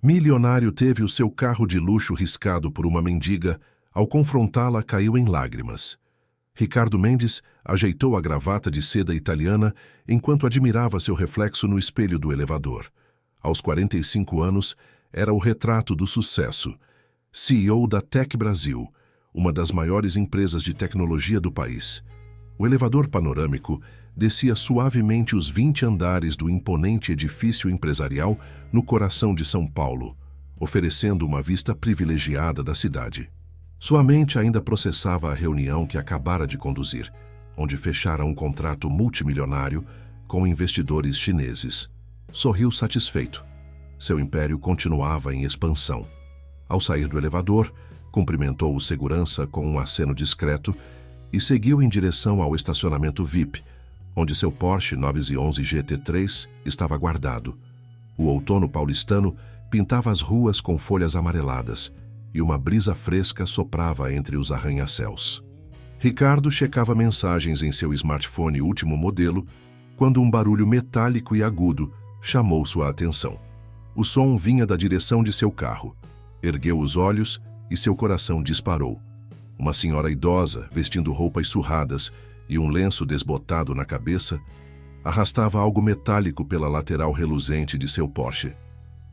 Milionário teve o seu carro de luxo riscado por uma mendiga. Ao confrontá-la, caiu em lágrimas. Ricardo Mendes ajeitou a gravata de seda italiana enquanto admirava seu reflexo no espelho do elevador. Aos 45 anos, era o retrato do sucesso. CEO da Tech Brasil, uma das maiores empresas de tecnologia do país. O elevador panorâmico descia suavemente os 20 andares do imponente edifício empresarial no coração de São Paulo, oferecendo uma vista privilegiada da cidade. Sua mente ainda processava a reunião que acabara de conduzir, onde fechara um contrato multimilionário com investidores chineses. Sorriu satisfeito. Seu império continuava em expansão. Ao sair do elevador, cumprimentou o segurança com um aceno discreto e seguiu em direção ao estacionamento VIP, onde seu Porsche 911 GT3 estava guardado. O outono paulistano pintava as ruas com folhas amareladas e uma brisa fresca soprava entre os arranha-céus. Ricardo checava mensagens em seu smartphone último modelo quando um barulho metálico e agudo chamou sua atenção. O som vinha da direção de seu carro. Ergueu os olhos e seu coração disparou. Uma senhora idosa, vestindo roupas surradas e um lenço desbotado na cabeça, arrastava algo metálico pela lateral reluzente de seu Porsche.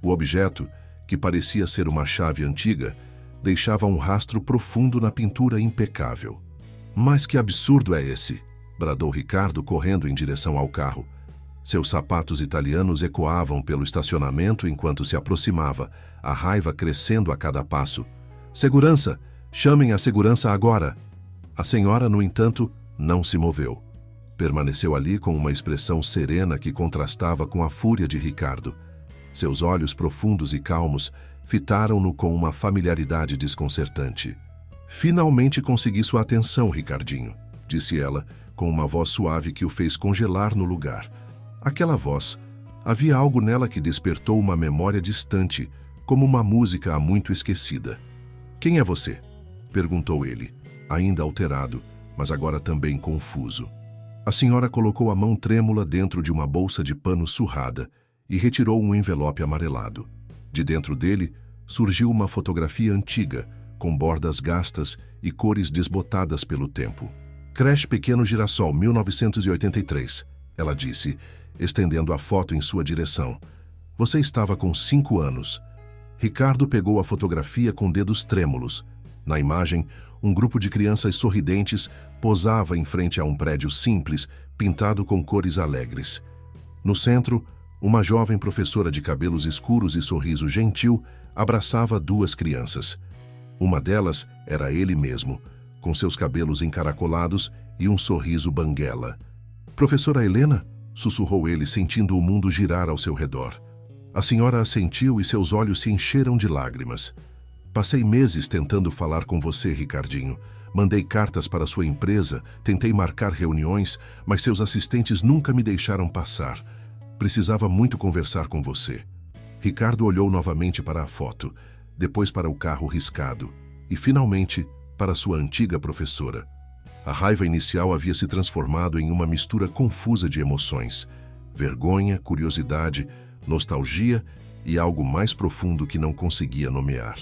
O objeto, que parecia ser uma chave antiga, deixava um rastro profundo na pintura impecável. "Mas que absurdo é esse?" bradou Ricardo, correndo em direção ao carro. Seus sapatos italianos ecoavam pelo estacionamento enquanto se aproximava, a raiva crescendo a cada passo. "Segurança! Chamem a segurança agora!" A senhora, no entanto, não se moveu. Permaneceu ali com uma expressão serena que contrastava com a fúria de Ricardo. Seus olhos profundos e calmos fitaram-no com uma familiaridade desconcertante. "Finalmente consegui sua atenção, Ricardinho", disse ela, com uma voz suave que o fez congelar no lugar. Aquela voz, havia algo nela que despertou uma memória distante, como uma música há muito esquecida. "Quem é você?" perguntou ele, ainda alterado, mas agora também confuso. A senhora colocou a mão trêmula dentro de uma bolsa de pano surrada e retirou um envelope amarelado. De dentro dele, surgiu uma fotografia antiga, com bordas gastas e cores desbotadas pelo tempo. "Creche Pequeno Girassol, 1983, ela disse, estendendo a foto em sua direção. "Você estava com 5 anos. Ricardo pegou a fotografia com dedos trêmulos. Na imagem, um grupo de crianças sorridentes posava em frente a um prédio simples, pintado com cores alegres. No centro, uma jovem professora de cabelos escuros e sorriso gentil abraçava 2 crianças. Uma delas era ele mesmo, com seus cabelos encaracolados e um sorriso banguela. "Professora Helena?" sussurrou ele, sentindo o mundo girar ao seu redor. A senhora assentiu e seus olhos se encheram de lágrimas. "Passei meses tentando falar com você, Ricardinho. Mandei cartas para sua empresa, tentei marcar reuniões, mas seus assistentes nunca me deixaram passar. Precisava muito conversar com você." Ricardo olhou novamente para a foto, depois para o carro riscado e, finalmente, para sua antiga professora. A raiva inicial havia se transformado em uma mistura confusa de emoções: vergonha, curiosidade, nostalgia e algo mais profundo que não conseguia nomear.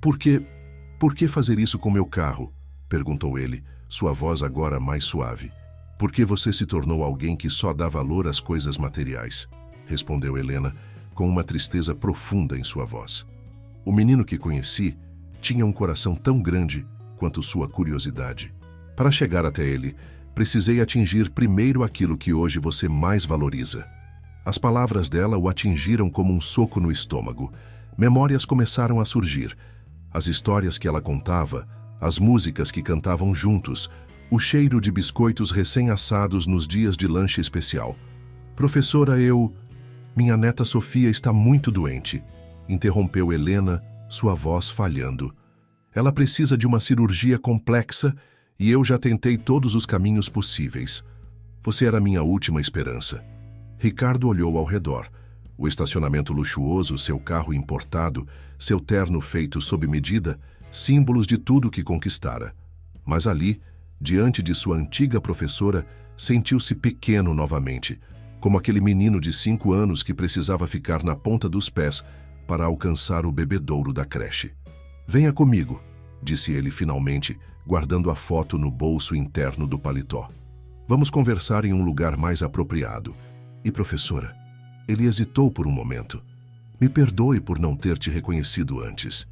Por que fazer isso com meu carro?" perguntou ele, sua voz agora mais suave. "Por que você se tornou alguém que só dá valor às coisas materiais?" respondeu Helena, com uma tristeza profunda em sua voz. "O menino que conheci tinha um coração tão grande quanto sua curiosidade. Para chegar até ele, precisei atingir primeiro aquilo que hoje você mais valoriza." As palavras dela o atingiram como um soco no estômago. Memórias começaram a surgir. As histórias que ela contava, as músicas que cantavam juntos, o cheiro de biscoitos recém-assados nos dias de lanche especial. "Professora, minha neta Sofia está muito doente", interrompeu Helena, sua voz falhando. "Ela precisa de uma cirurgia complexa e eu já tentei todos os caminhos possíveis. Você era minha última esperança." Ricardo olhou ao redor. O estacionamento luxuoso, seu carro importado, seu terno feito sob medida, símbolos de tudo que conquistara. Mas ali, diante de sua antiga professora, sentiu-se pequeno novamente, como aquele menino de 5 anos que precisava ficar na ponta dos pés para alcançar o bebedouro da creche. Venha comigo, disse ele finalmente, guardando a foto no bolso interno do paletó. Vamos conversar em um lugar mais apropriado. E professora? Ele hesitou por um momento. Me perdoe por não ter te reconhecido antes.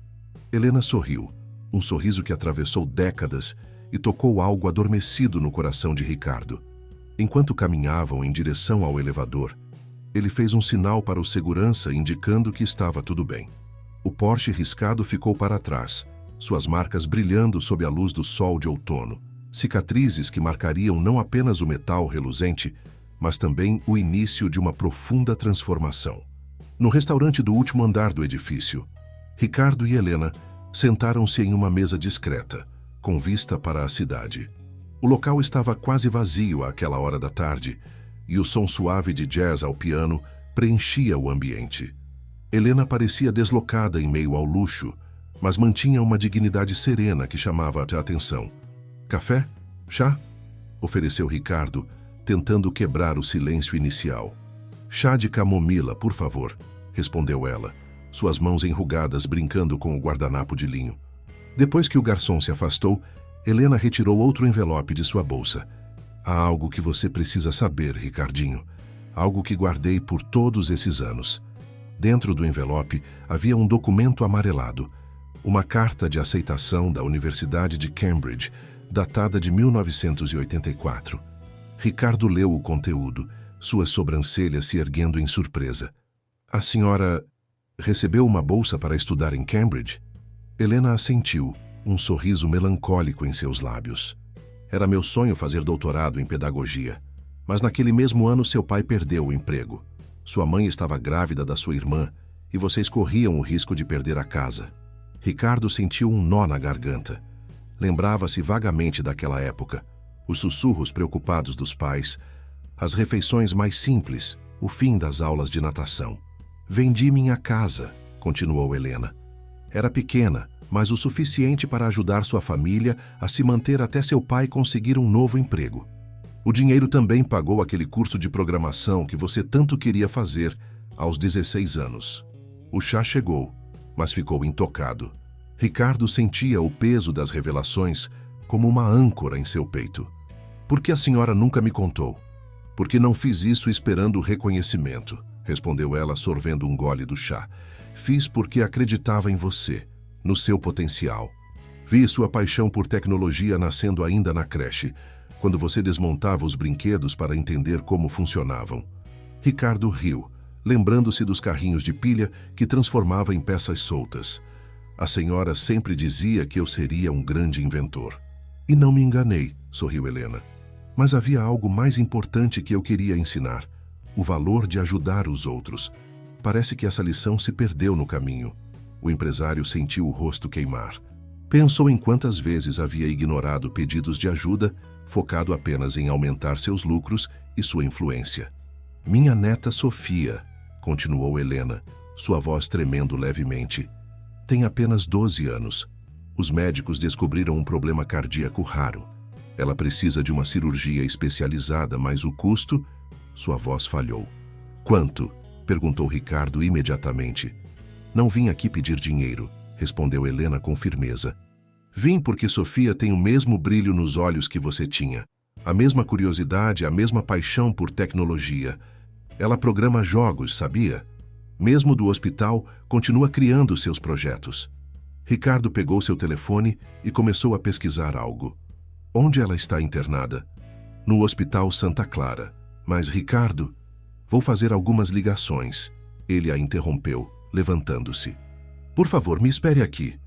Helena sorriu, um sorriso que atravessou décadas e tocou algo adormecido no coração de Ricardo. Enquanto caminhavam em direção ao elevador, ele fez um sinal para o segurança indicando que estava tudo bem. O Porsche riscado ficou para trás, suas marcas brilhando sob a luz do sol de outono, cicatrizes que marcariam não apenas o metal reluzente, mas também o início de uma profunda transformação. No restaurante do último andar do edifício, Ricardo e Helena sentaram-se em uma mesa discreta, com vista para a cidade. O local estava quase vazio àquela hora da tarde, e o som suave de jazz ao piano preenchia o ambiente. Helena parecia deslocada em meio ao luxo, mas mantinha uma dignidade serena que chamava a atenção. Café? Chá? Ofereceu Ricardo, tentando quebrar o silêncio inicial. Chá de camomila, por favor, respondeu ela, suas mãos enrugadas brincando com o guardanapo de linho. Depois que o garçom se afastou, Helena retirou outro envelope de sua bolsa. Há algo que você precisa saber, Ricardinho. Algo que guardei por todos esses anos. Dentro do envelope havia um documento amarelado, uma carta de aceitação da Universidade de Cambridge, datada de 1984. Ricardo leu o conteúdo, suas sobrancelhas se erguendo em surpresa. A senhora recebeu uma bolsa para estudar em Cambridge? Helena assentiu, um sorriso melancólico em seus lábios. Era meu sonho fazer doutorado em pedagogia, mas naquele mesmo ano seu pai perdeu o emprego. Sua mãe estava grávida da sua irmã e vocês corriam o risco de perder a casa. Ricardo sentiu um nó na garganta. Lembrava-se vagamente daquela época, os sussurros preocupados dos pais, as refeições mais simples, o fim das aulas de natação. Vendi minha casa, continuou Helena. Era pequena, mas o suficiente para ajudar sua família a se manter até seu pai conseguir um novo emprego. O dinheiro também pagou aquele curso de programação que você tanto queria fazer aos 16 anos. O chá chegou, mas ficou intocado. Ricardo sentia o peso das revelações como uma âncora em seu peito. Por que a senhora nunca me contou? Porque não fiz isso esperando reconhecimento, respondeu ela sorvendo um gole do chá. Fiz porque acreditava em você, no seu potencial. Vi sua paixão por tecnologia nascendo ainda na creche, quando você desmontava os brinquedos para entender como funcionavam. Ricardo riu, lembrando-se dos carrinhos de pilha que transformava em peças soltas. A senhora sempre dizia que eu seria um grande inventor. E não me enganei, sorriu Helena. Mas havia algo mais importante que eu queria ensinar: o valor de ajudar os outros. Parece que essa lição se perdeu no caminho. O empresário sentiu o rosto queimar. Pensou em quantas vezes havia ignorado pedidos de ajuda, focado apenas em aumentar seus lucros e sua influência. Minha neta Sofia, continuou Helena, sua voz tremendo levemente, tem apenas 12 anos. Os médicos descobriram um problema cardíaco raro. Ela precisa de uma cirurgia especializada, mas o custo... Sua voz falhou. Quanto? Perguntou Ricardo imediatamente. Não vim aqui pedir dinheiro, respondeu Helena com firmeza. Vim porque Sofia tem o mesmo brilho nos olhos que você tinha. A mesma curiosidade, a mesma paixão por tecnologia. Ela programa jogos, sabia? Mesmo do hospital, continua criando seus projetos. Ricardo pegou seu telefone e começou a pesquisar algo. Onde ela está internada? No Hospital Santa Clara. Mas, Ricardo, vou fazer algumas ligações. Ele a interrompeu, levantando-se. Por favor, me espere aqui.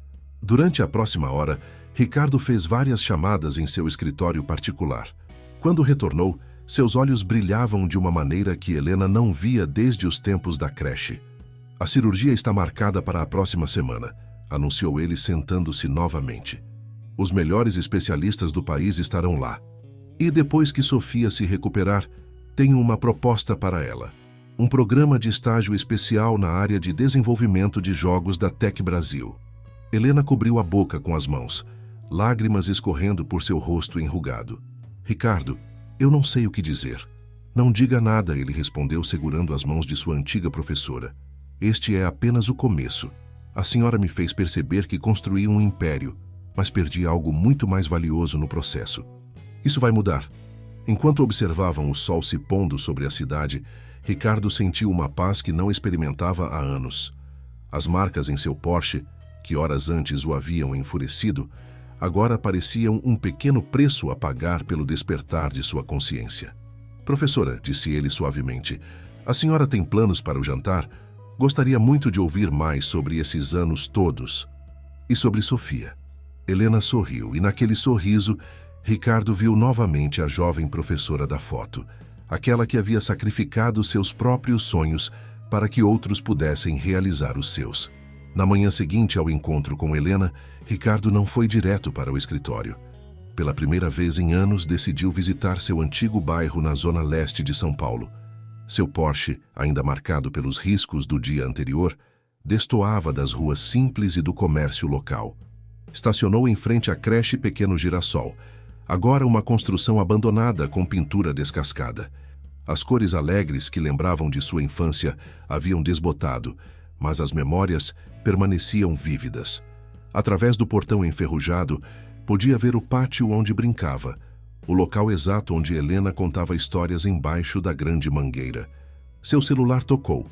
Durante a próxima hora, Ricardo fez várias chamadas em seu escritório particular. Quando retornou, seus olhos brilhavam de uma maneira que Helena não via desde os tempos da creche. A cirurgia está marcada para a próxima semana, anunciou ele sentando-se novamente. Os melhores especialistas do país estarão lá. E depois que Sofia se recuperar, tenho uma proposta para ela. Um programa de estágio especial na área de desenvolvimento de jogos da Tec Brasil. Helena cobriu a boca com as mãos, lágrimas escorrendo por seu rosto enrugado. Ricardo, eu não sei o que dizer. Não diga nada, ele respondeu segurando as mãos de sua antiga professora. Este é apenas o começo. A senhora me fez perceber que construí um império, mas perdi algo muito mais valioso no processo. Isso vai mudar. Enquanto observavam o sol se pondo sobre a cidade, Ricardo sentiu uma paz que não experimentava há anos. As marcas em seu Porsche, que horas antes o haviam enfurecido, agora pareciam um pequeno preço a pagar pelo despertar de sua consciência. Professora, disse ele suavemente, a senhora tem planos para o jantar? Gostaria muito de ouvir mais sobre esses anos todos. E sobre Sofia. Helena sorriu, e naquele sorriso, Ricardo viu novamente a jovem professora da foto, aquela que havia sacrificado seus próprios sonhos para que outros pudessem realizar os seus. Na manhã seguinte ao encontro com Helena, Ricardo não foi direto para o escritório. Pela primeira vez em anos, decidiu visitar seu antigo bairro na zona leste de São Paulo. Seu Porsche, ainda marcado pelos riscos do dia anterior, destoava das ruas simples e do comércio local. Estacionou em frente à creche Pequeno Girassol, agora uma construção abandonada com pintura descascada. As cores alegres que lembravam de sua infância haviam desbotado, mas as memórias permaneciam vívidas. Através do portão enferrujado, podia ver o pátio onde brincava, o local exato onde Helena contava histórias embaixo da grande mangueira. Seu celular tocou.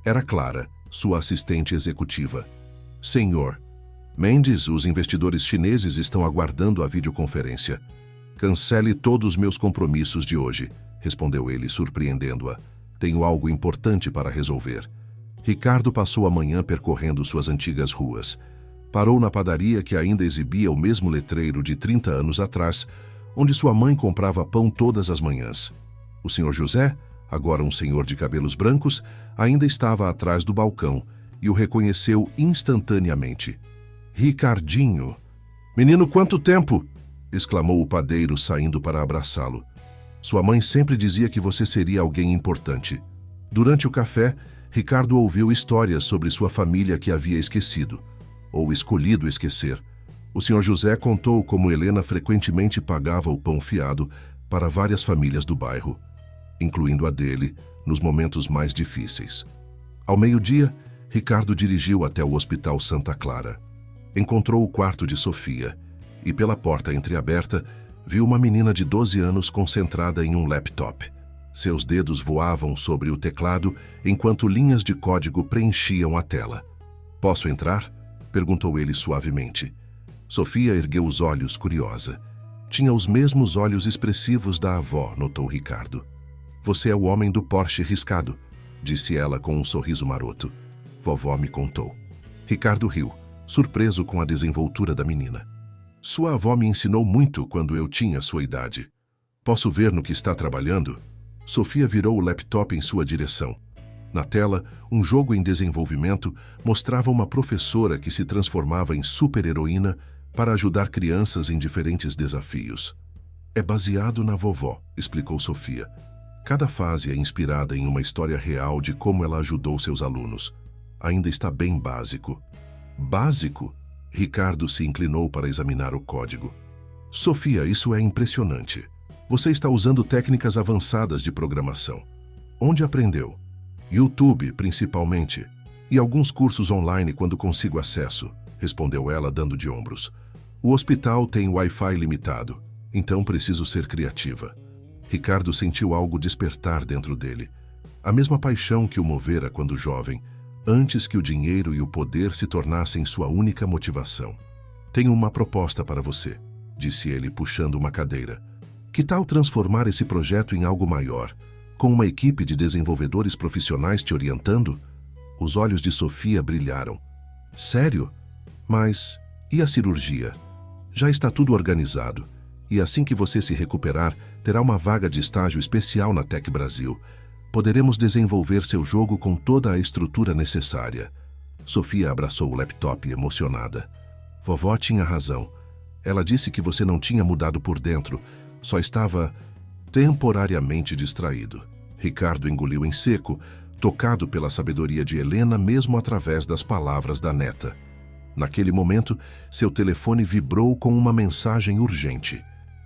Era Clara, sua assistente executiva. Senhor Mendes, os investidores chineses estão aguardando a videoconferência. Cancele todos os meus compromissos de hoje, respondeu ele, surpreendendo-a. Tenho algo importante para resolver. Ricardo passou a manhã percorrendo suas antigas ruas. Parou na padaria que ainda exibia o mesmo letreiro de 30 anos atrás, onde sua mãe comprava pão todas as manhãs. O senhor José, agora um senhor de cabelos brancos, ainda estava atrás do balcão e o reconheceu instantaneamente. Ricardinho! Menino, quanto tempo! Exclamou o padeiro, saindo para abraçá-lo. Sua mãe sempre dizia que você seria alguém importante. Durante o café, Ricardo ouviu histórias sobre sua família que havia esquecido, ou escolhido esquecer. O senhor José contou como Helena frequentemente pagava o pão fiado para várias famílias do bairro, incluindo a dele, nos momentos mais difíceis. Ao meio-dia, Ricardo dirigiu até o Hospital Santa Clara. Encontrou o quarto de Sofia e, pela porta entreaberta, viu uma menina de 12 anos concentrada em um laptop. Seus dedos voavam sobre o teclado enquanto linhas de código preenchiam a tela. Posso entrar? Perguntou ele suavemente. Sofia ergueu os olhos, curiosa. Tinha os mesmos olhos expressivos da avó, notou Ricardo. Você é o homem do Porsche riscado, disse ela com um sorriso maroto. Vovó me contou. Ricardo riu, surpreso com a desenvoltura da menina. Sua avó me ensinou muito quando eu tinha sua idade. Posso ver no que está trabalhando? Sofia virou o laptop em sua direção. Na tela, um jogo em desenvolvimento mostrava uma professora que se transformava em super-heroína para ajudar crianças em diferentes desafios. É baseado na vovó, explicou Sofia. Cada fase é inspirada em uma história real de como ela ajudou seus alunos. Ainda está bem básico. Básico? Ricardo se inclinou para examinar o código. Sofia, isso é impressionante. Você está usando técnicas avançadas de programação. Onde aprendeu? YouTube, principalmente. E alguns cursos online quando consigo acesso, respondeu ela, dando de ombros. O hospital tem Wi-Fi limitado, então preciso ser criativa. Ricardo sentiu algo despertar dentro dele. A mesma paixão que o movera quando jovem, antes que o dinheiro e o poder se tornassem sua única motivação. Tenho uma proposta para você, disse ele, puxando uma cadeira. Que tal transformar esse projeto em algo maior, com uma equipe de desenvolvedores profissionais te orientando? Os olhos de Sofia brilharam. Sério? Mas e a cirurgia? Já está tudo organizado, e assim que você se recuperar, terá uma vaga de estágio especial na Tech Brasil. Poderemos desenvolver seu jogo com toda a estrutura necessária. Sofia abraçou o laptop emocionada. Vovó tinha razão. Ela disse que você não tinha mudado por dentro, só estava temporariamente distraído. Ricardo engoliu em seco, tocado pela sabedoria de Helena mesmo através das palavras da neta. Naquele momento, seu telefone vibrou com uma mensagem urgente.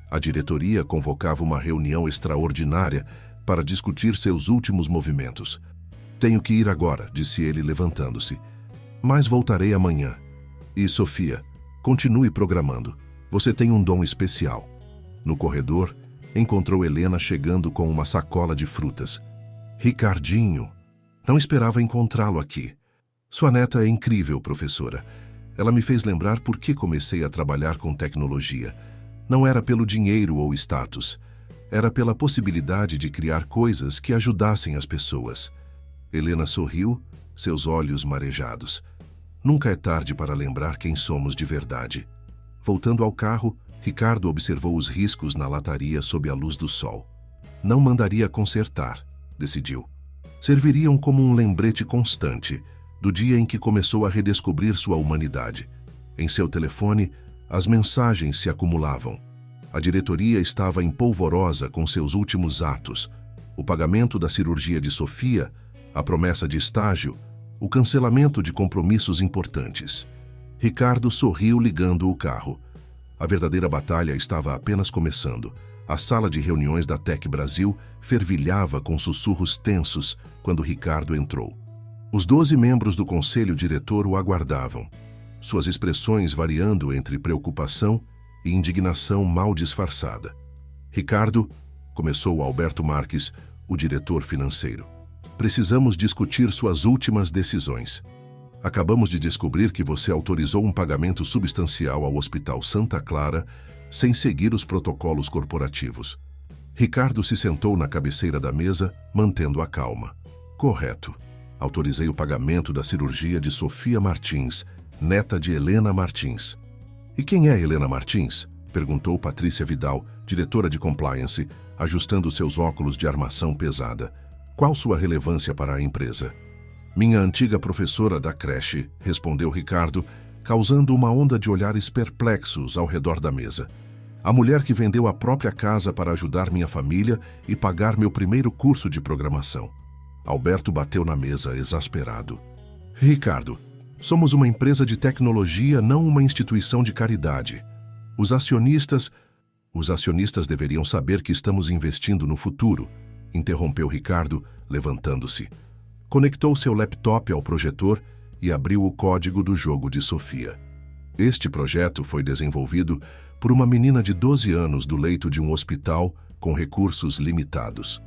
A diretoria convocava uma reunião extraordinária para discutir seus últimos movimentos. Tenho que ir agora, disse ele, levantando-se. Mas voltarei amanhã. E, Sofia, continue programando. Você tem um dom especial. No corredor, encontrou Helena chegando com uma sacola de frutas. Ricardinho! Não esperava encontrá-lo aqui. Sua neta é incrível, professora. Ela me fez lembrar por que comecei a trabalhar com tecnologia. Não era pelo dinheiro ou status. Era pela possibilidade de criar coisas que ajudassem as pessoas. Helena sorriu, seus olhos marejados. Nunca é tarde para lembrar quem somos de verdade. Voltando ao carro, Ricardo observou os riscos na lataria sob a luz do sol. Não mandaria consertar, decidiu. Serviriam como um lembrete constante do dia em que começou a redescobrir sua humanidade. Em seu telefone, as mensagens se acumulavam. A diretoria estava empolvorosa com seus últimos atos. O pagamento da cirurgia de Sofia, a promessa de estágio, o cancelamento de compromissos importantes. Ricardo sorriu ligando o carro. A verdadeira batalha estava apenas começando. A sala de reuniões da Tec Brasil fervilhava com sussurros tensos quando Ricardo entrou. Os 12 membros do conselho diretor o aguardavam, suas expressões variando entre preocupação e indignação mal disfarçada. Ricardo, começou Alberto Marques, o diretor financeiro. Precisamos discutir suas últimas decisões. Acabamos de descobrir que você autorizou um pagamento substancial ao Hospital Santa Clara sem seguir os protocolos corporativos. Ricardo se sentou na cabeceira da mesa, mantendo a calma. Correto. Autorizei o pagamento da cirurgia de Sofia Martins, neta de Helena Martins. E quem é Helena Martins? Perguntou Patrícia Vidal, diretora de compliance, ajustando seus óculos de armação pesada. Qual sua relevância para a empresa? Minha antiga professora da creche, respondeu Ricardo, causando uma onda de olhares perplexos ao redor da mesa. A mulher que vendeu a própria casa para ajudar minha família e pagar meu primeiro curso de programação. Alberto bateu na mesa, exasperado. Ricardo, somos uma empresa de tecnologia, não uma instituição de caridade. Os acionistas deveriam saber que estamos investindo no futuro, interrompeu Ricardo, levantando-se. Conectou seu laptop ao projetor e abriu o código do jogo de Sofia. Este projeto foi desenvolvido por uma menina de 12 anos do leito de um hospital com recursos limitados.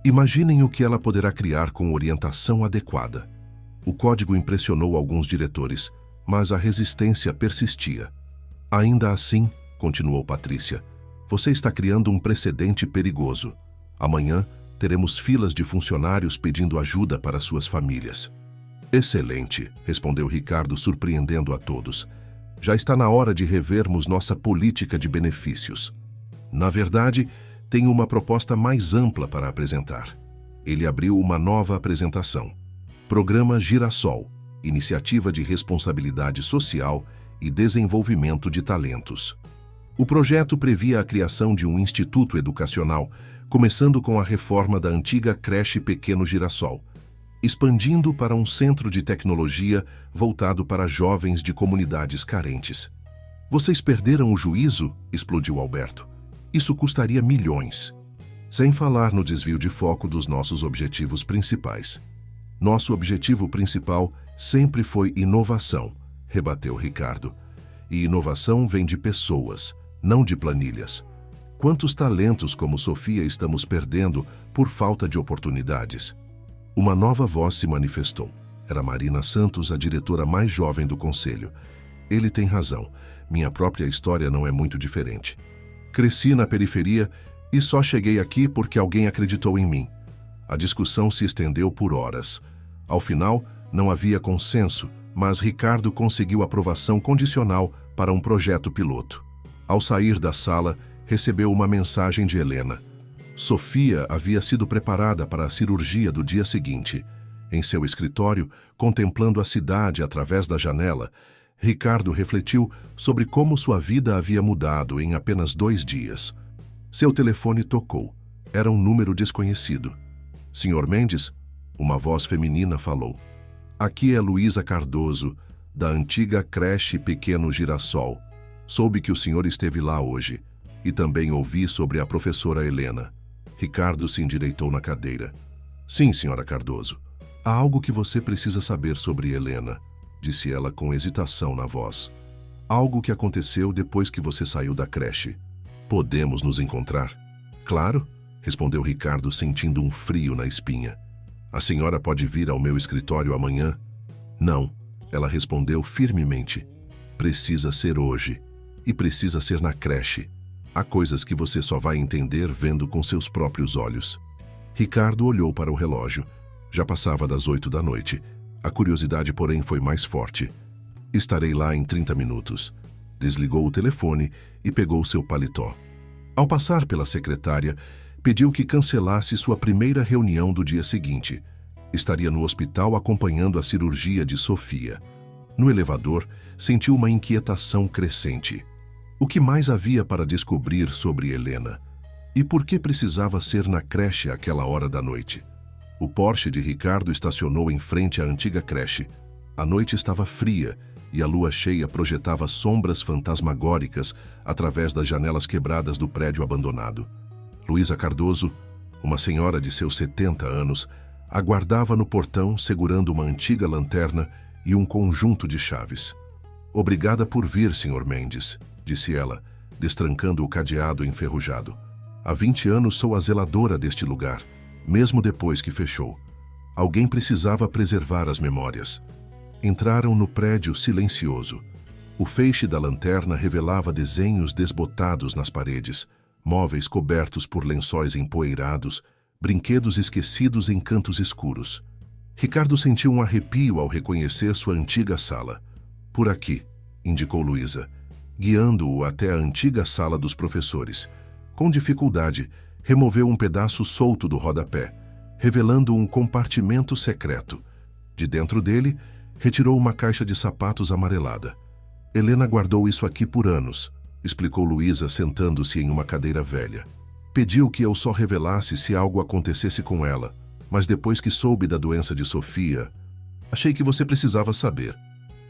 Imaginem o que ela poderá criar com orientação adequada. O código impressionou alguns diretores, mas a resistência persistia. Ainda assim, continuou Patrícia, você está criando um precedente perigoso. Amanhã, teremos filas de funcionários pedindo ajuda para suas famílias. Excelente, respondeu Ricardo, surpreendendo a todos. Já está na hora de revermos nossa política de benefícios. Na verdade, tenho uma proposta mais ampla para apresentar. Ele abriu uma nova apresentação. Programa Girassol, Iniciativa de Responsabilidade Social e Desenvolvimento de Talentos. O projeto previa a criação de um instituto educacional, começando com a reforma da antiga creche Pequeno Girassol, expandindo para um centro de tecnologia voltado para jovens de comunidades carentes. Vocês perderam o juízo? Explodiu Alberto. Isso custaria milhões. Sem falar no desvio de foco dos nossos objetivos principais. Nosso objetivo principal sempre foi inovação, rebateu Ricardo. E inovação vem de pessoas, não de planilhas. Quantos talentos como Sofia estamos perdendo por falta de oportunidades? Uma nova voz se manifestou. Era Marina Santos, a diretora mais jovem do conselho. Ele tem razão. Minha própria história não é muito diferente. Cresci na periferia e só cheguei aqui porque alguém acreditou em mim. A discussão se estendeu por horas. Ao final, não havia consenso, mas Ricardo conseguiu aprovação condicional para um projeto piloto. Ao sair da sala, recebeu uma mensagem de Helena. Sofia havia sido preparada para a cirurgia do dia seguinte. Em seu escritório, contemplando a cidade através da janela, Ricardo refletiu sobre como sua vida havia mudado em apenas 2 dias. Seu telefone tocou. Era um número desconhecido. Senhor Mendes? Uma voz feminina falou. Aqui é Luísa Cardoso, da antiga creche Pequeno Girassol. Soube que o senhor esteve lá hoje. E também ouvi sobre a professora Helena. Ricardo se endireitou na cadeira. Sim, senhora Cardoso. Há algo que você precisa saber sobre Helena, disse ela com hesitação na voz. Algo que aconteceu depois que você saiu da creche. Podemos nos encontrar? Claro, respondeu Ricardo sentindo um frio na espinha. A senhora pode vir ao meu escritório amanhã? Não, ela respondeu firmemente. Precisa ser hoje. E precisa ser na creche. Há coisas que você só vai entender vendo com seus próprios olhos. Ricardo olhou para o relógio. Já passava das 8 da noite. A curiosidade, porém, foi mais forte. Estarei lá em 30 minutos. Desligou o telefone e pegou seu paletó. Ao passar pela secretária, pediu que cancelasse sua primeira reunião do dia seguinte. Estaria no hospital acompanhando a cirurgia de Sofia. No elevador, sentiu uma inquietação crescente. O que mais havia para descobrir sobre Helena? E por que precisava ser na creche àquela hora da noite? O Porsche de Ricardo estacionou em frente à antiga creche. A noite estava fria e a lua cheia projetava sombras fantasmagóricas através das janelas quebradas do prédio abandonado. Luísa Cardoso, uma senhora de seus 70 anos, aguardava no portão segurando uma antiga lanterna e um conjunto de chaves. Obrigada por vir, Sr. Mendes, disse ela, destrancando o cadeado enferrujado. Há 20 anos sou a zeladora deste lugar, mesmo depois que fechou. Alguém precisava preservar as memórias. Entraram no prédio silencioso. O feixe da lanterna revelava desenhos desbotados nas paredes, móveis cobertos por lençóis empoeirados, brinquedos esquecidos em cantos escuros. Ricardo sentiu um arrepio ao reconhecer sua antiga sala. Por aqui, indicou Luísa, guiando-o até a antiga sala dos professores. Com dificuldade, removeu um pedaço solto do rodapé, revelando um compartimento secreto. De dentro dele, retirou uma caixa de sapatos amarelada. Helena guardou isso aqui por anos, explicou Luísa sentando-se em uma cadeira velha. Pediu que eu só revelasse se algo acontecesse com ela, mas depois que soube da doença de Sofia, achei que você precisava saber.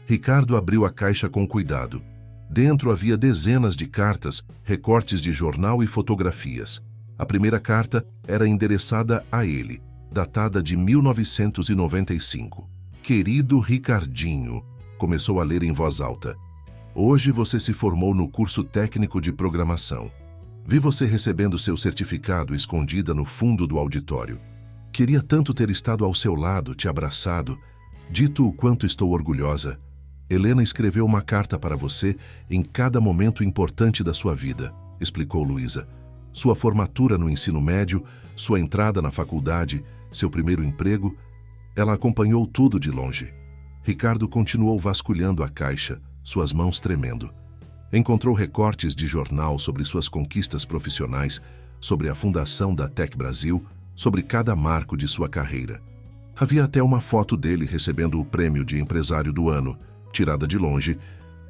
Ricardo abriu a caixa com cuidado. Dentro havia dezenas de cartas, recortes de jornal e fotografias. A primeira carta era endereçada a ele, datada de 1995. Querido Ricardinho, começou a ler em voz alta. Hoje você se formou no curso técnico de programação. Vi você recebendo seu certificado escondida no fundo do auditório. Queria tanto ter estado ao seu lado, te abraçado, dito o quanto estou orgulhosa. Helena escreveu uma carta para você em cada momento importante da sua vida, explicou Luísa. Sua formatura no ensino médio, sua entrada na faculdade, seu primeiro emprego, ela acompanhou tudo de longe. Ricardo continuou vasculhando a caixa, suas mãos tremendo. Encontrou recortes de jornal sobre suas conquistas profissionais, sobre a fundação da Tec Brasil, sobre cada marco de sua carreira. Havia até uma foto dele recebendo o prêmio de empresário do ano, tirada de longe,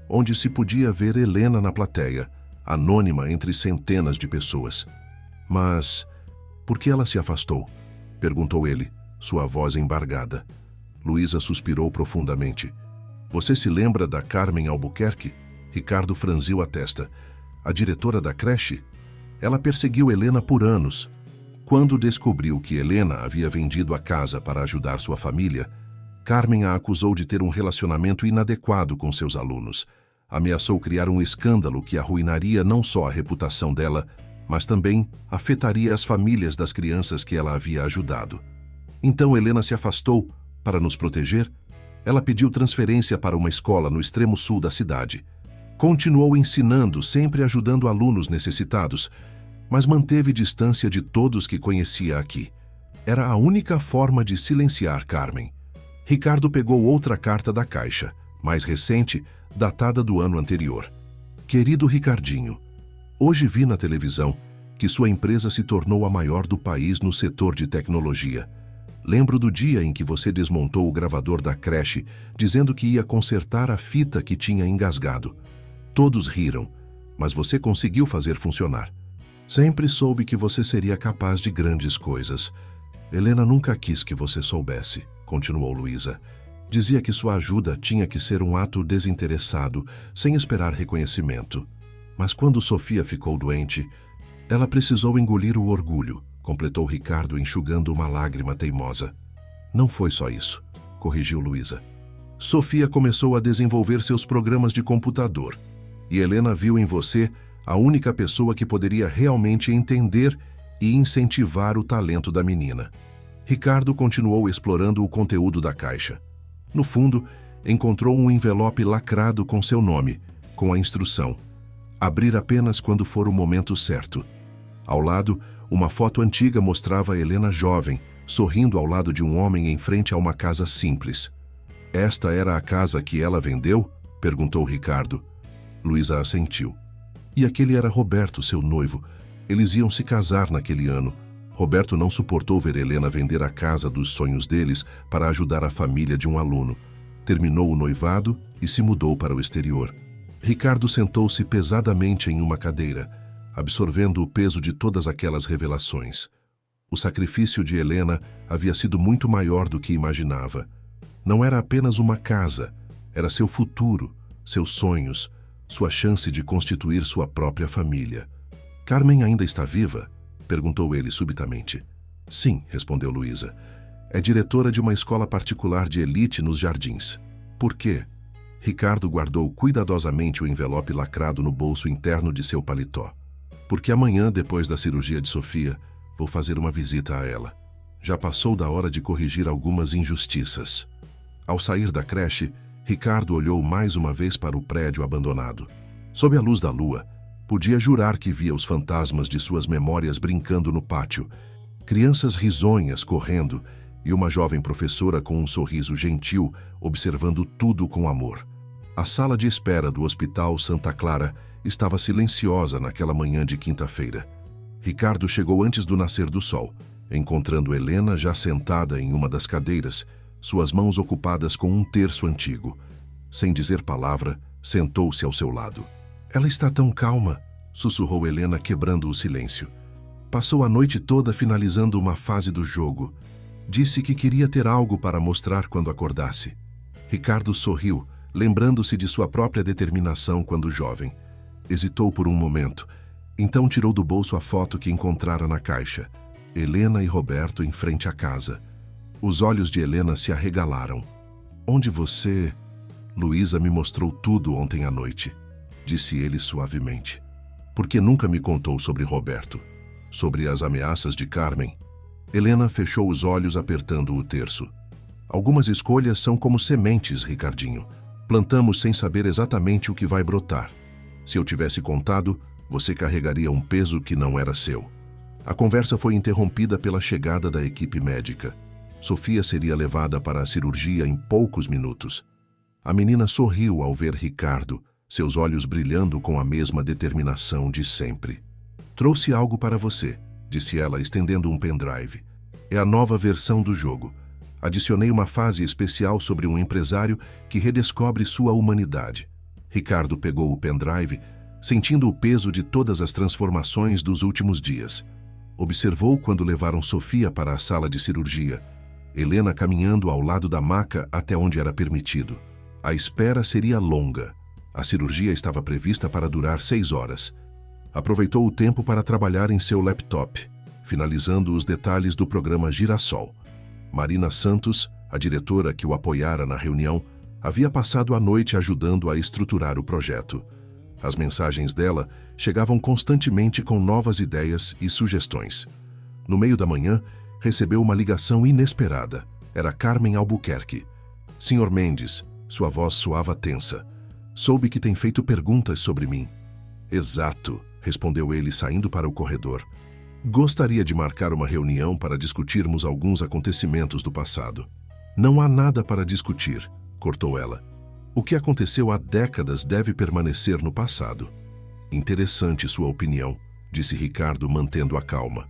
onde se podia ver Helena na plateia, anônima entre centenas de pessoas. Mas por que ela se afastou? Perguntou ele, sua voz embargada. Luísa suspirou profundamente. Você se lembra da Carmen Albuquerque? Ricardo franziu a testa. A diretora da creche? Ela perseguiu Helena por anos. Quando descobriu que Helena havia vendido a casa para ajudar sua família, Carmen a acusou de ter um relacionamento inadequado com seus alunos. Ameaçou criar um escândalo que arruinaria não só a reputação dela, mas também afetaria as famílias das crianças que ela havia ajudado. Então Helena se afastou para nos proteger. Ela pediu transferência para uma escola no extremo sul da cidade. Continuou ensinando, sempre ajudando alunos necessitados, mas manteve distância de todos que conhecia aqui. Era a única forma de silenciar Carmen. Ricardo pegou outra carta da caixa, mais recente, datada do ano anterior. Querido Ricardinho, hoje vi na televisão que sua empresa se tornou a maior do país no setor de tecnologia. Lembro do dia em que você desmontou o gravador da creche, dizendo que ia consertar a fita que tinha engasgado. Todos riram, mas você conseguiu fazer funcionar. Sempre soube que você seria capaz de grandes coisas. Helena nunca quis que você soubesse, continuou Luísa. Dizia que sua ajuda tinha que ser um ato desinteressado, sem esperar reconhecimento. Mas quando Sofia ficou doente, ela precisou engolir o orgulho, completou Ricardo enxugando uma lágrima teimosa. Não foi só isso, corrigiu Luísa. Sofia começou a desenvolver seus programas de computador, e Helena viu em você a única pessoa que poderia realmente entender e incentivar o talento da menina. Ricardo continuou explorando o conteúdo da caixa. No fundo, encontrou um envelope lacrado com seu nome, com a instrução: abrir apenas quando for o momento certo. Ao lado, uma foto antiga mostrava Helena jovem, sorrindo ao lado de um homem em frente a uma casa simples. Esta era a casa que ela vendeu? Perguntou Ricardo. Luísa assentiu. E aquele era Roberto, seu noivo. Eles iam se casar naquele ano. Roberto não suportou ver Helena vender a casa dos sonhos deles para ajudar a família de um aluno. Terminou o noivado e se mudou para o exterior. Ricardo sentou-se pesadamente em uma cadeira, absorvendo o peso de todas aquelas revelações. O sacrifício de Helena havia sido muito maior do que imaginava. Não era apenas uma casa, era seu futuro, seus sonhos, sua chance de constituir sua própria família. Carmen ainda está viva? Perguntou ele subitamente. Sim, respondeu Luísa. É diretora de uma escola particular de elite nos Jardins. Por quê? Ricardo guardou cuidadosamente o envelope lacrado no bolso interno de seu paletó. Porque amanhã, depois da cirurgia de Sofia, vou fazer uma visita a ela. Já passou da hora de corrigir algumas injustiças. Ao sair da creche, Ricardo olhou mais uma vez para o prédio abandonado. Sob a luz da lua, podia jurar que via os fantasmas de suas memórias brincando no pátio, crianças risonhas correndo e uma jovem professora com um sorriso gentil observando tudo com amor. A sala de espera do Hospital Santa Clara estava silenciosa naquela manhã de quinta-feira. Ricardo chegou antes do nascer do sol, encontrando Helena já sentada em uma das cadeiras, suas mãos ocupadas com um terço antigo. Sem dizer palavra, sentou-se ao seu lado. Ela está tão calma, sussurrou Helena, quebrando o silêncio. Passou a noite toda finalizando uma fase do jogo. Disse que queria ter algo para mostrar quando acordasse. Ricardo sorriu, lembrando-se de sua própria determinação quando jovem. Hesitou por um momento, então tirou do bolso a foto que encontrara na caixa. Helena e Roberto em frente à casa. Os olhos de Helena se arregalaram. Onde você... Luísa me mostrou tudo ontem à noite, disse ele suavemente. Por que nunca me contou sobre Roberto? Sobre as ameaças de Carmen? Helena fechou os olhos apertando o terço. Algumas escolhas são como sementes, Ricardinho. Plantamos sem saber exatamente o que vai brotar. Se eu tivesse contado, você carregaria um peso que não era seu. A conversa foi interrompida pela chegada da equipe médica. Sofia seria levada para a cirurgia em poucos minutos. A menina sorriu ao ver Ricardo, seus olhos brilhando com a mesma determinação de sempre. Trouxe algo para você, disse ela, estendendo um pendrive. É a nova versão do jogo. Adicionei uma fase especial sobre um empresário que redescobre sua humanidade. Ricardo pegou o pendrive, sentindo o peso de todas as transformações dos últimos dias. Observou quando levaram Sofia para a sala de cirurgia. Helena caminhando ao lado da maca até onde era permitido. A espera seria longa. A cirurgia estava prevista para durar 6 horas. Aproveitou o tempo para trabalhar em seu laptop, finalizando os detalhes do programa Girassol. Marina Santos, a diretora que o apoiara na reunião, havia passado a noite ajudando a estruturar o projeto. As mensagens dela chegavam constantemente com novas ideias e sugestões. No meio da manhã, recebeu uma ligação inesperada. Era Carmen Albuquerque. Senhor Mendes, sua voz soava tensa. Soube que tem feito perguntas sobre mim. Exato, respondeu ele saindo para o corredor. Gostaria de marcar uma reunião para discutirmos alguns acontecimentos do passado. Não há nada para discutir, cortou ela. O que aconteceu há décadas deve permanecer no passado. Interessante sua opinião, disse Ricardo, mantendo a calma.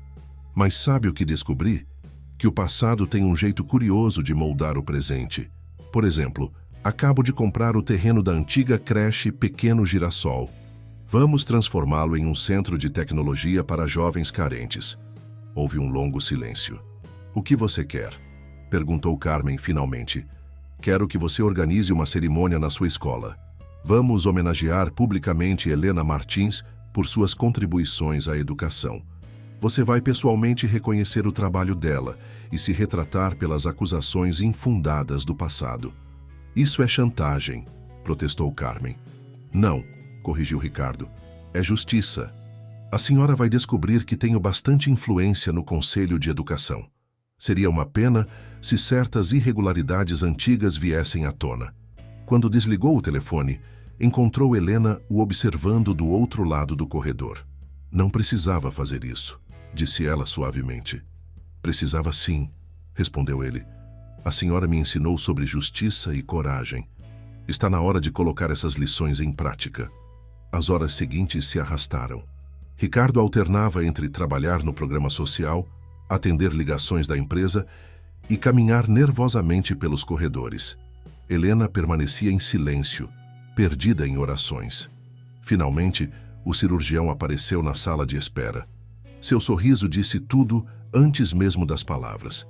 Mas sabe o que descobri? Que o passado tem um jeito curioso de moldar o presente. Por exemplo, acabo de comprar o terreno da antiga creche Pequeno Girassol. Vamos transformá-lo em um centro de tecnologia para jovens carentes. Houve um longo silêncio. O que você quer? Perguntou Carmen finalmente. Quero que você organize uma cerimônia na sua escola. Vamos homenagear publicamente Helena Martins por suas contribuições à educação. Você vai pessoalmente reconhecer o trabalho dela e se retratar pelas acusações infundadas do passado. Isso é chantagem, protestou Carmen. Não, corrigiu Ricardo. É justiça. A senhora vai descobrir que tenho bastante influência no Conselho de Educação. Seria uma pena se certas irregularidades antigas viessem à tona. Quando desligou o telefone, encontrou Helena o observando do outro lado do corredor. Não precisava fazer isso, disse ela suavemente. Precisava sim, respondeu ele. A senhora me ensinou sobre justiça e coragem. Está na hora de colocar essas lições em prática. As horas seguintes se arrastaram. Ricardo alternava entre trabalhar no programa social, atender ligações da empresa e caminhar nervosamente pelos corredores. Helena permanecia em silêncio, perdida em orações. Finalmente, o cirurgião apareceu na sala de espera. Seu sorriso disse tudo antes mesmo das palavras.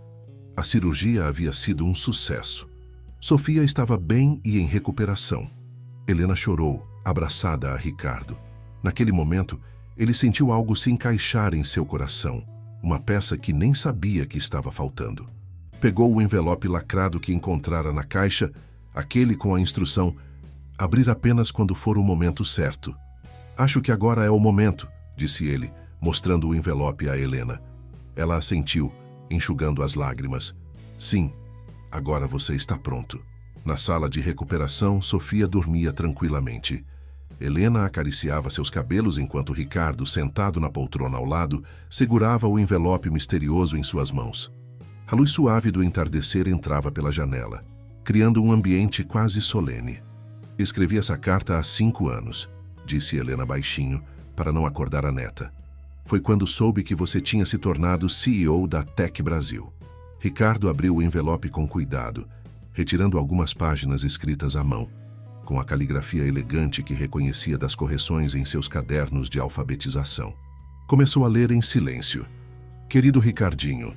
A cirurgia havia sido um sucesso. Sofia estava bem e em recuperação. Helena chorou, abraçada a Ricardo. Naquele momento, ele sentiu algo se encaixar em seu coração, uma peça que nem sabia que estava faltando. Pegou o envelope lacrado que encontrara na caixa, aquele com a instrução: abrir apenas quando for o momento certo. Acho que agora é o momento, disse ele, mostrando o envelope a Helena. Ela assentiu, enxugando as lágrimas. Sim, agora você está pronto. Na sala de recuperação, Sofia dormia tranquilamente. Helena acariciava seus cabelos enquanto Ricardo, sentado na poltrona ao lado, segurava o envelope misterioso em suas mãos. A luz suave do entardecer entrava pela janela, criando um ambiente quase solene. Escrevi essa carta há 5 anos, disse Helena baixinho, para não acordar a neta. Foi quando soube que você tinha se tornado CEO da Tech Brasil. Ricardo abriu o envelope com cuidado, retirando algumas páginas escritas à mão, com a caligrafia elegante que reconhecia das correções em seus cadernos de alfabetização. Começou a ler em silêncio. Querido Ricardinho,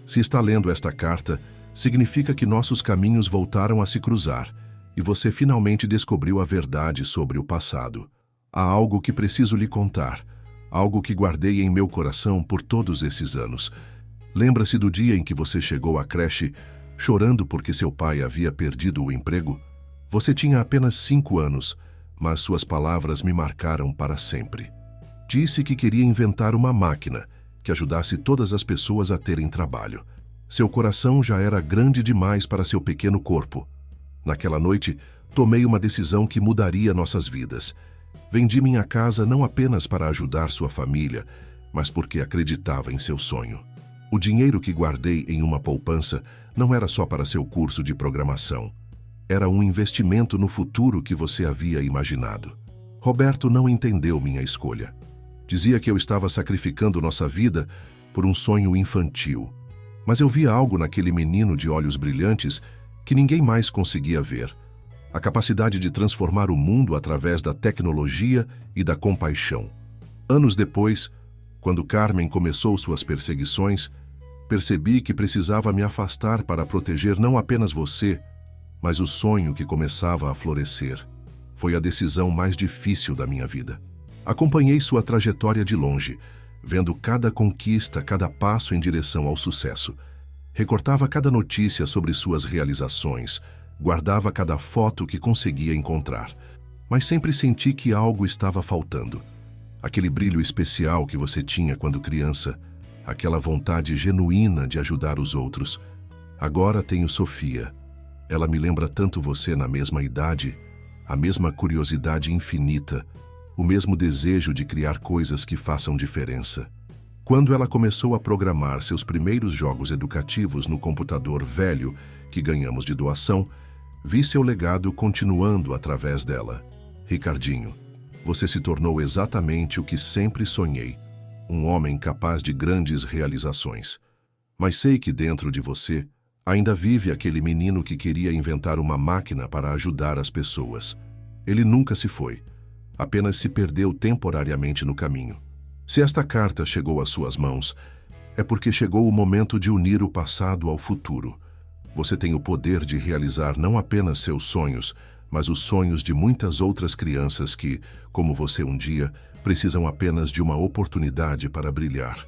se está lendo esta carta, significa que nossos caminhos voltaram a se cruzar e você finalmente descobriu a verdade sobre o passado. Há algo que preciso lhe contar, algo que guardei em meu coração por todos esses anos. Lembra-se do dia em que você chegou à creche chorando porque seu pai havia perdido o emprego? Você tinha apenas 5 anos, mas suas palavras me marcaram para sempre. Disse que queria inventar uma máquina que ajudasse todas as pessoas a terem trabalho. Seu coração já era grande demais para seu pequeno corpo. Naquela noite, tomei uma decisão que mudaria nossas vidas. Vendi minha casa não apenas para ajudar sua família, mas porque acreditava em seu sonho. O dinheiro que guardei em uma poupança não era só para seu curso de programação. Era um investimento no futuro que você havia imaginado. Roberto não entendeu minha escolha. Dizia que eu estava sacrificando nossa vida por um sonho infantil. Mas eu via algo naquele menino de olhos brilhantes que ninguém mais conseguia ver. A capacidade de transformar o mundo através da tecnologia e da compaixão. Anos depois, quando Carmen começou suas perseguições, percebi que precisava me afastar para proteger não apenas você, mas o sonho que começava a florescer. Foi a decisão mais difícil da minha vida. Acompanhei sua trajetória de longe, vendo cada conquista, cada passo em direção ao sucesso. Recortava cada notícia sobre suas realizações, guardava cada foto que conseguia encontrar. Mas sempre senti que algo estava faltando. Aquele brilho especial que você tinha quando criança, aquela vontade genuína de ajudar os outros. Agora tenho Sofia. Ela me lembra tanto você na mesma idade, a mesma curiosidade infinita, o mesmo desejo de criar coisas que façam diferença. Quando ela começou a programar seus primeiros jogos educativos no computador velho que ganhamos de doação, vi seu legado continuando através dela. Ricardinho, você se tornou exatamente o que sempre sonhei, um homem capaz de grandes realizações. Mas sei que dentro de você ainda vive aquele menino que queria inventar uma máquina para ajudar as pessoas. Ele nunca se foi, apenas se perdeu temporariamente no caminho. Se esta carta chegou às suas mãos, é porque chegou o momento de unir o passado ao futuro. Você tem o poder de realizar não apenas seus sonhos, mas os sonhos de muitas outras crianças que, como você um dia, precisam apenas de uma oportunidade para brilhar.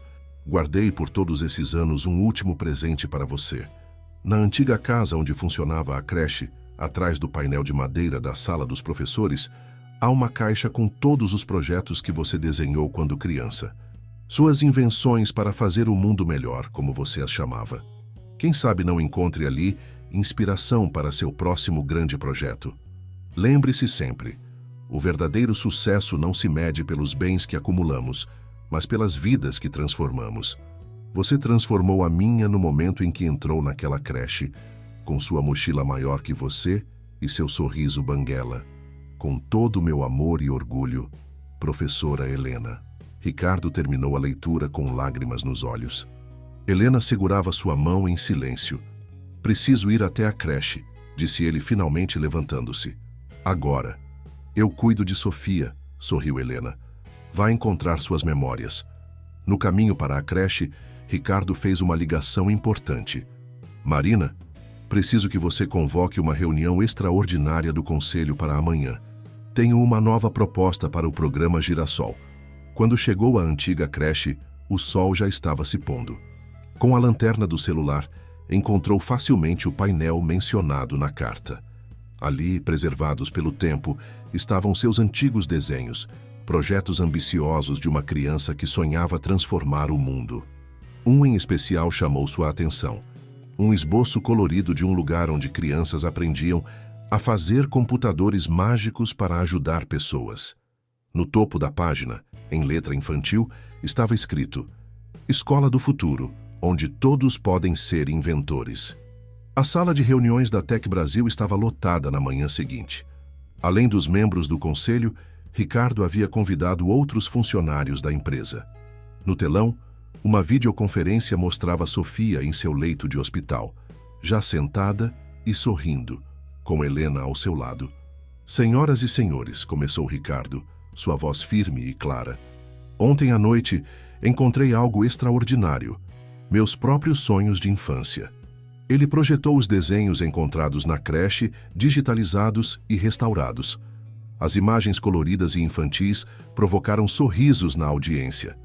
Guardei por todos esses anos um último presente para você. Na antiga casa onde funcionava a creche, atrás do painel de madeira da sala dos professores, há uma caixa com todos os projetos que você desenhou quando criança. Suas invenções para fazer o mundo melhor, como você as chamava. Quem sabe não encontre ali inspiração para seu próximo grande projeto. Lembre-se sempre, o verdadeiro sucesso não se mede pelos bens que acumulamos, mas pelas vidas que transformamos. Você transformou a minha no momento em que entrou naquela creche, com sua mochila maior que você e seu sorriso banguela. Com todo o meu amor e orgulho, professora Helena. Ricardo terminou a leitura com lágrimas nos olhos. Helena segurava sua mão em silêncio. Preciso ir até a creche, disse ele finalmente levantando-se. Agora. Eu cuido de Sofia, sorriu Helena. Vá encontrar suas memórias. No caminho para a creche, Ricardo fez uma ligação importante. Marina, preciso que você convoque uma reunião extraordinária do conselho para amanhã. Tenho uma nova proposta para o programa Girassol. Quando chegou à antiga creche, o sol já estava se pondo. Com a lanterna do celular, encontrou facilmente o painel mencionado na carta. Ali, preservados pelo tempo, estavam seus antigos desenhos, projetos ambiciosos de uma criança que sonhava transformar o mundo. Um em especial chamou sua atenção. Um esboço colorido de um lugar onde crianças aprendiam a fazer computadores mágicos para ajudar pessoas. No topo da página, em letra infantil, estava escrito: Escola do Futuro, onde todos podem ser inventores. A sala de reuniões da Tec Brasil estava lotada na manhã seguinte. Além dos membros do conselho, Ricardo havia convidado outros funcionários da empresa. No telão, uma videoconferência mostrava Sofia em seu leito de hospital, já sentada e sorrindo, com Helena ao seu lado. Senhoras e senhores, começou Ricardo, sua voz firme e clara. Ontem à noite, encontrei algo extraordinário, meus próprios sonhos de infância. Ele projetou os desenhos encontrados na creche, digitalizados e restaurados. As imagens coloridas e infantis provocaram sorrisos na audiência.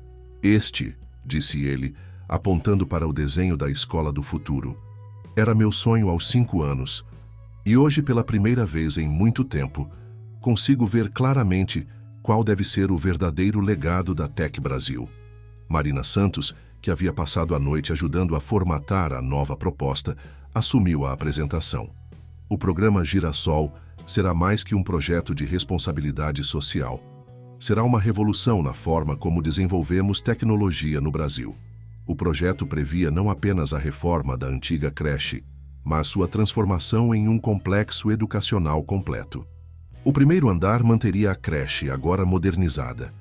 Este, disse ele, apontando para o desenho da Escola do Futuro, era meu sonho aos 5 anos. E hoje, pela primeira vez em muito tempo, consigo ver claramente qual deve ser o verdadeiro legado da Tec Brasil. Marina Santos, que havia passado a noite ajudando a formatar a nova proposta, assumiu a apresentação. O programa Girassol será mais que um projeto de responsabilidade social. Será uma revolução na forma como desenvolvemos tecnologia no Brasil. O projeto previa não apenas a reforma da antiga creche, mas sua transformação em um complexo educacional completo. O primeiro andar manteria a creche, agora modernizada.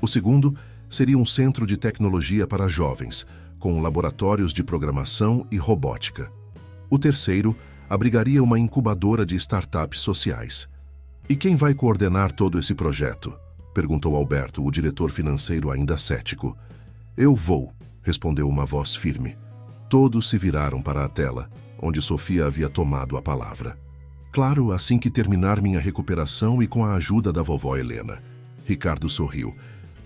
O segundo seria um centro de tecnologia para jovens, com laboratórios de programação e robótica. O terceiro abrigaria uma incubadora de startups sociais. E quem vai coordenar todo esse projeto? Perguntou Alberto, o diretor financeiro ainda cético. Eu vou, respondeu uma voz firme. Todos se viraram para a tela, onde Sofia havia tomado a palavra. Claro, assim que terminar minha recuperação e com a ajuda da vovó Helena. Ricardo sorriu.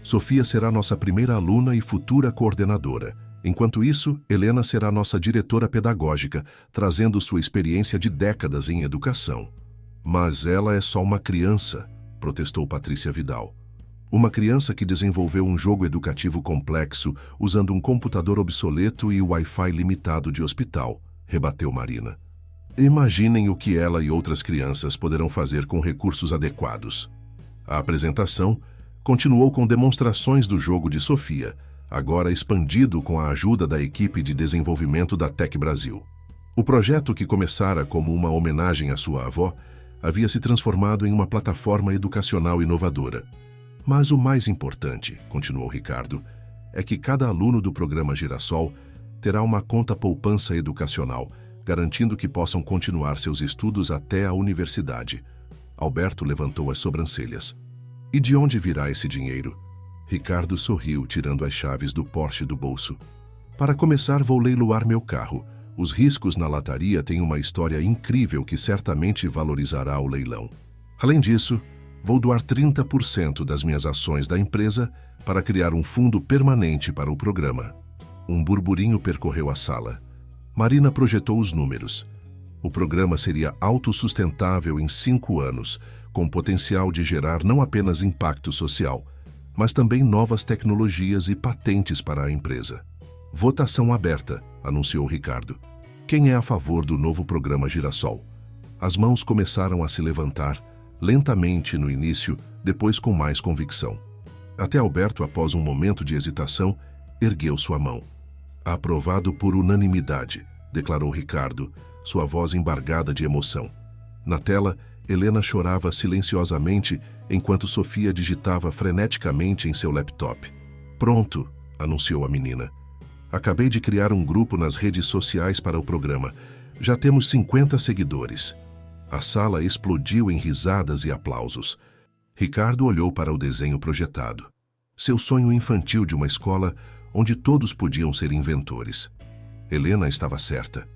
Sofia será nossa primeira aluna e futura coordenadora. Enquanto isso, Helena será nossa diretora pedagógica, trazendo sua experiência de décadas em educação. Mas ela é só uma criança, protestou Patrícia Vidal. Uma criança que desenvolveu um jogo educativo complexo usando um computador obsoleto e o Wi-Fi limitado de hospital, rebateu Marina. Imaginem o que ela e outras crianças poderão fazer com recursos adequados. A apresentação continuou com demonstrações do jogo de Sofia, agora expandido com a ajuda da equipe de desenvolvimento da Tec Brasil. O projeto, que começara como uma homenagem à sua avó, havia se transformado em uma plataforma educacional inovadora. Mas o mais importante, continuou Ricardo, é que cada aluno do programa Girassol terá uma conta poupança educacional, garantindo que possam continuar seus estudos até a universidade. Alberto levantou as sobrancelhas. E de onde virá esse dinheiro? Ricardo sorriu, tirando as chaves do Porsche do bolso. Para começar, vou leiloar meu carro. Os riscos na lataria têm uma história incrível que certamente valorizará o leilão. Além disso, vou doar 30% das minhas ações da empresa para criar um fundo permanente para o programa. Um burburinho percorreu a sala. Marina projetou os números. O programa seria autossustentável em 5 anos, com potencial de gerar não apenas impacto social, mas também novas tecnologias e patentes para a empresa. Votação aberta, anunciou Ricardo. Quem é a favor do novo programa Girassol? As mãos começaram a se levantar, lentamente no início, depois com mais convicção. Até Alberto, após um momento de hesitação, ergueu sua mão. Aprovado por unanimidade, declarou Ricardo, sua voz embargada de emoção. Na tela, Helena chorava silenciosamente enquanto Sofia digitava freneticamente em seu laptop. Pronto, anunciou a menina. Acabei de criar um grupo nas redes sociais para o programa. Já temos 50 seguidores. A sala explodiu em risadas e aplausos. Ricardo olhou para o desenho projetado. Seu sonho infantil de uma escola onde todos podiam ser inventores. Helena estava certa.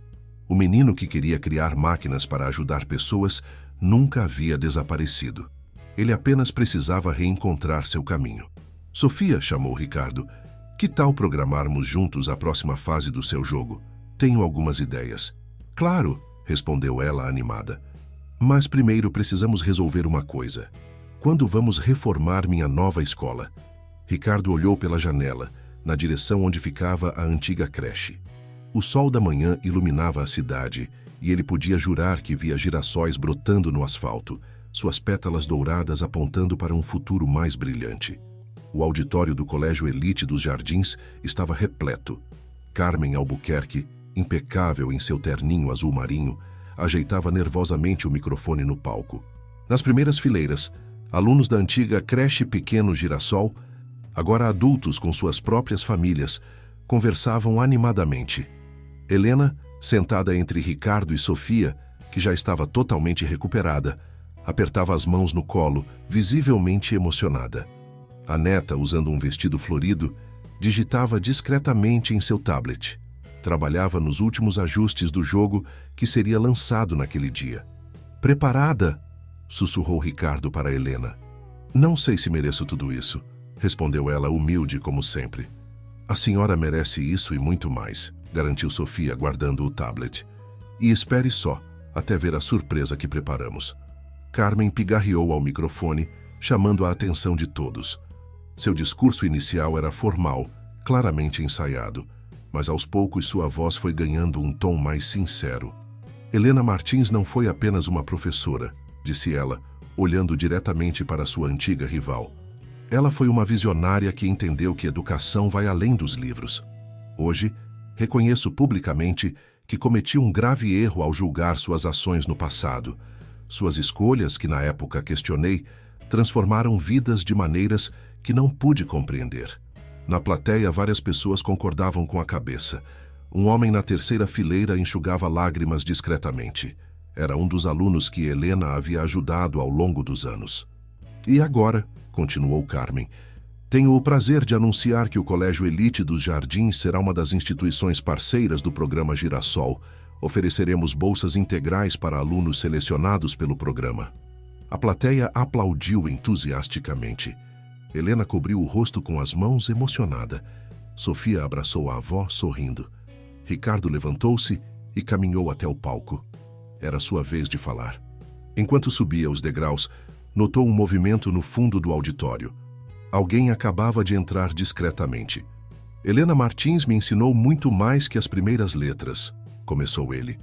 O menino que queria criar máquinas para ajudar pessoas nunca havia desaparecido. Ele apenas precisava reencontrar seu caminho. Sofia, chamou Ricardo. Que tal programarmos juntos a próxima fase do seu jogo? Tenho algumas ideias. Claro, respondeu ela animada. Mas primeiro precisamos resolver uma coisa. Quando vamos reformar minha nova escola? Ricardo olhou pela janela, na direção onde ficava a antiga creche. O sol da manhã iluminava a cidade e ele podia jurar que via girassóis brotando no asfalto, suas pétalas douradas apontando para um futuro mais brilhante. O auditório do Colégio Elite dos Jardins estava repleto. Carmen Albuquerque, impecável em seu terninho azul marinho, ajeitava nervosamente o microfone no palco. Nas primeiras fileiras, alunos da antiga creche Pequeno Girassol, agora adultos com suas próprias famílias, conversavam animadamente. Helena, sentada entre Ricardo e Sofia, que já estava totalmente recuperada, apertava as mãos no colo, visivelmente emocionada. A neta, usando um vestido florido, digitava discretamente em seu tablet. Trabalhava nos últimos ajustes do jogo que seria lançado naquele dia. "Preparada?", sussurrou Ricardo para Helena. "Não sei se mereço tudo isso", respondeu ela, humilde como sempre. "A senhora merece isso e muito mais", garantiu Sofia, guardando o tablet. "E espere só, até ver a surpresa que preparamos." Carmen pigarreou ao microfone, chamando a atenção de todos. Seu discurso inicial era formal, claramente ensaiado, mas aos poucos sua voz foi ganhando um tom mais sincero. "Helena Martins não foi apenas uma professora", disse ela, olhando diretamente para sua antiga rival. "Ela foi uma visionária que entendeu que educação vai além dos livros. Hoje, reconheço publicamente que cometi um grave erro ao julgar suas ações no passado. Suas escolhas, que na época questionei, transformaram vidas de maneiras que não pude compreender." Na plateia, várias pessoas concordavam com a cabeça. Um homem na terceira fileira enxugava lágrimas discretamente. Era um dos alunos que Helena havia ajudado ao longo dos anos. "E agora", continuou Carmen, "tenho o prazer de anunciar que o Colégio Elite dos Jardins será uma das instituições parceiras do programa Girassol. Ofereceremos bolsas integrais para alunos selecionados pelo programa." A plateia aplaudiu entusiasticamente. Helena cobriu o rosto com as mãos, emocionada. Sofia abraçou a avó, sorrindo. Ricardo levantou-se e caminhou até o palco. Era sua vez de falar. Enquanto subia os degraus, notou um movimento no fundo do auditório. Alguém acabava de entrar discretamente. "Helena Martins me ensinou muito mais que as primeiras letras", começou ele.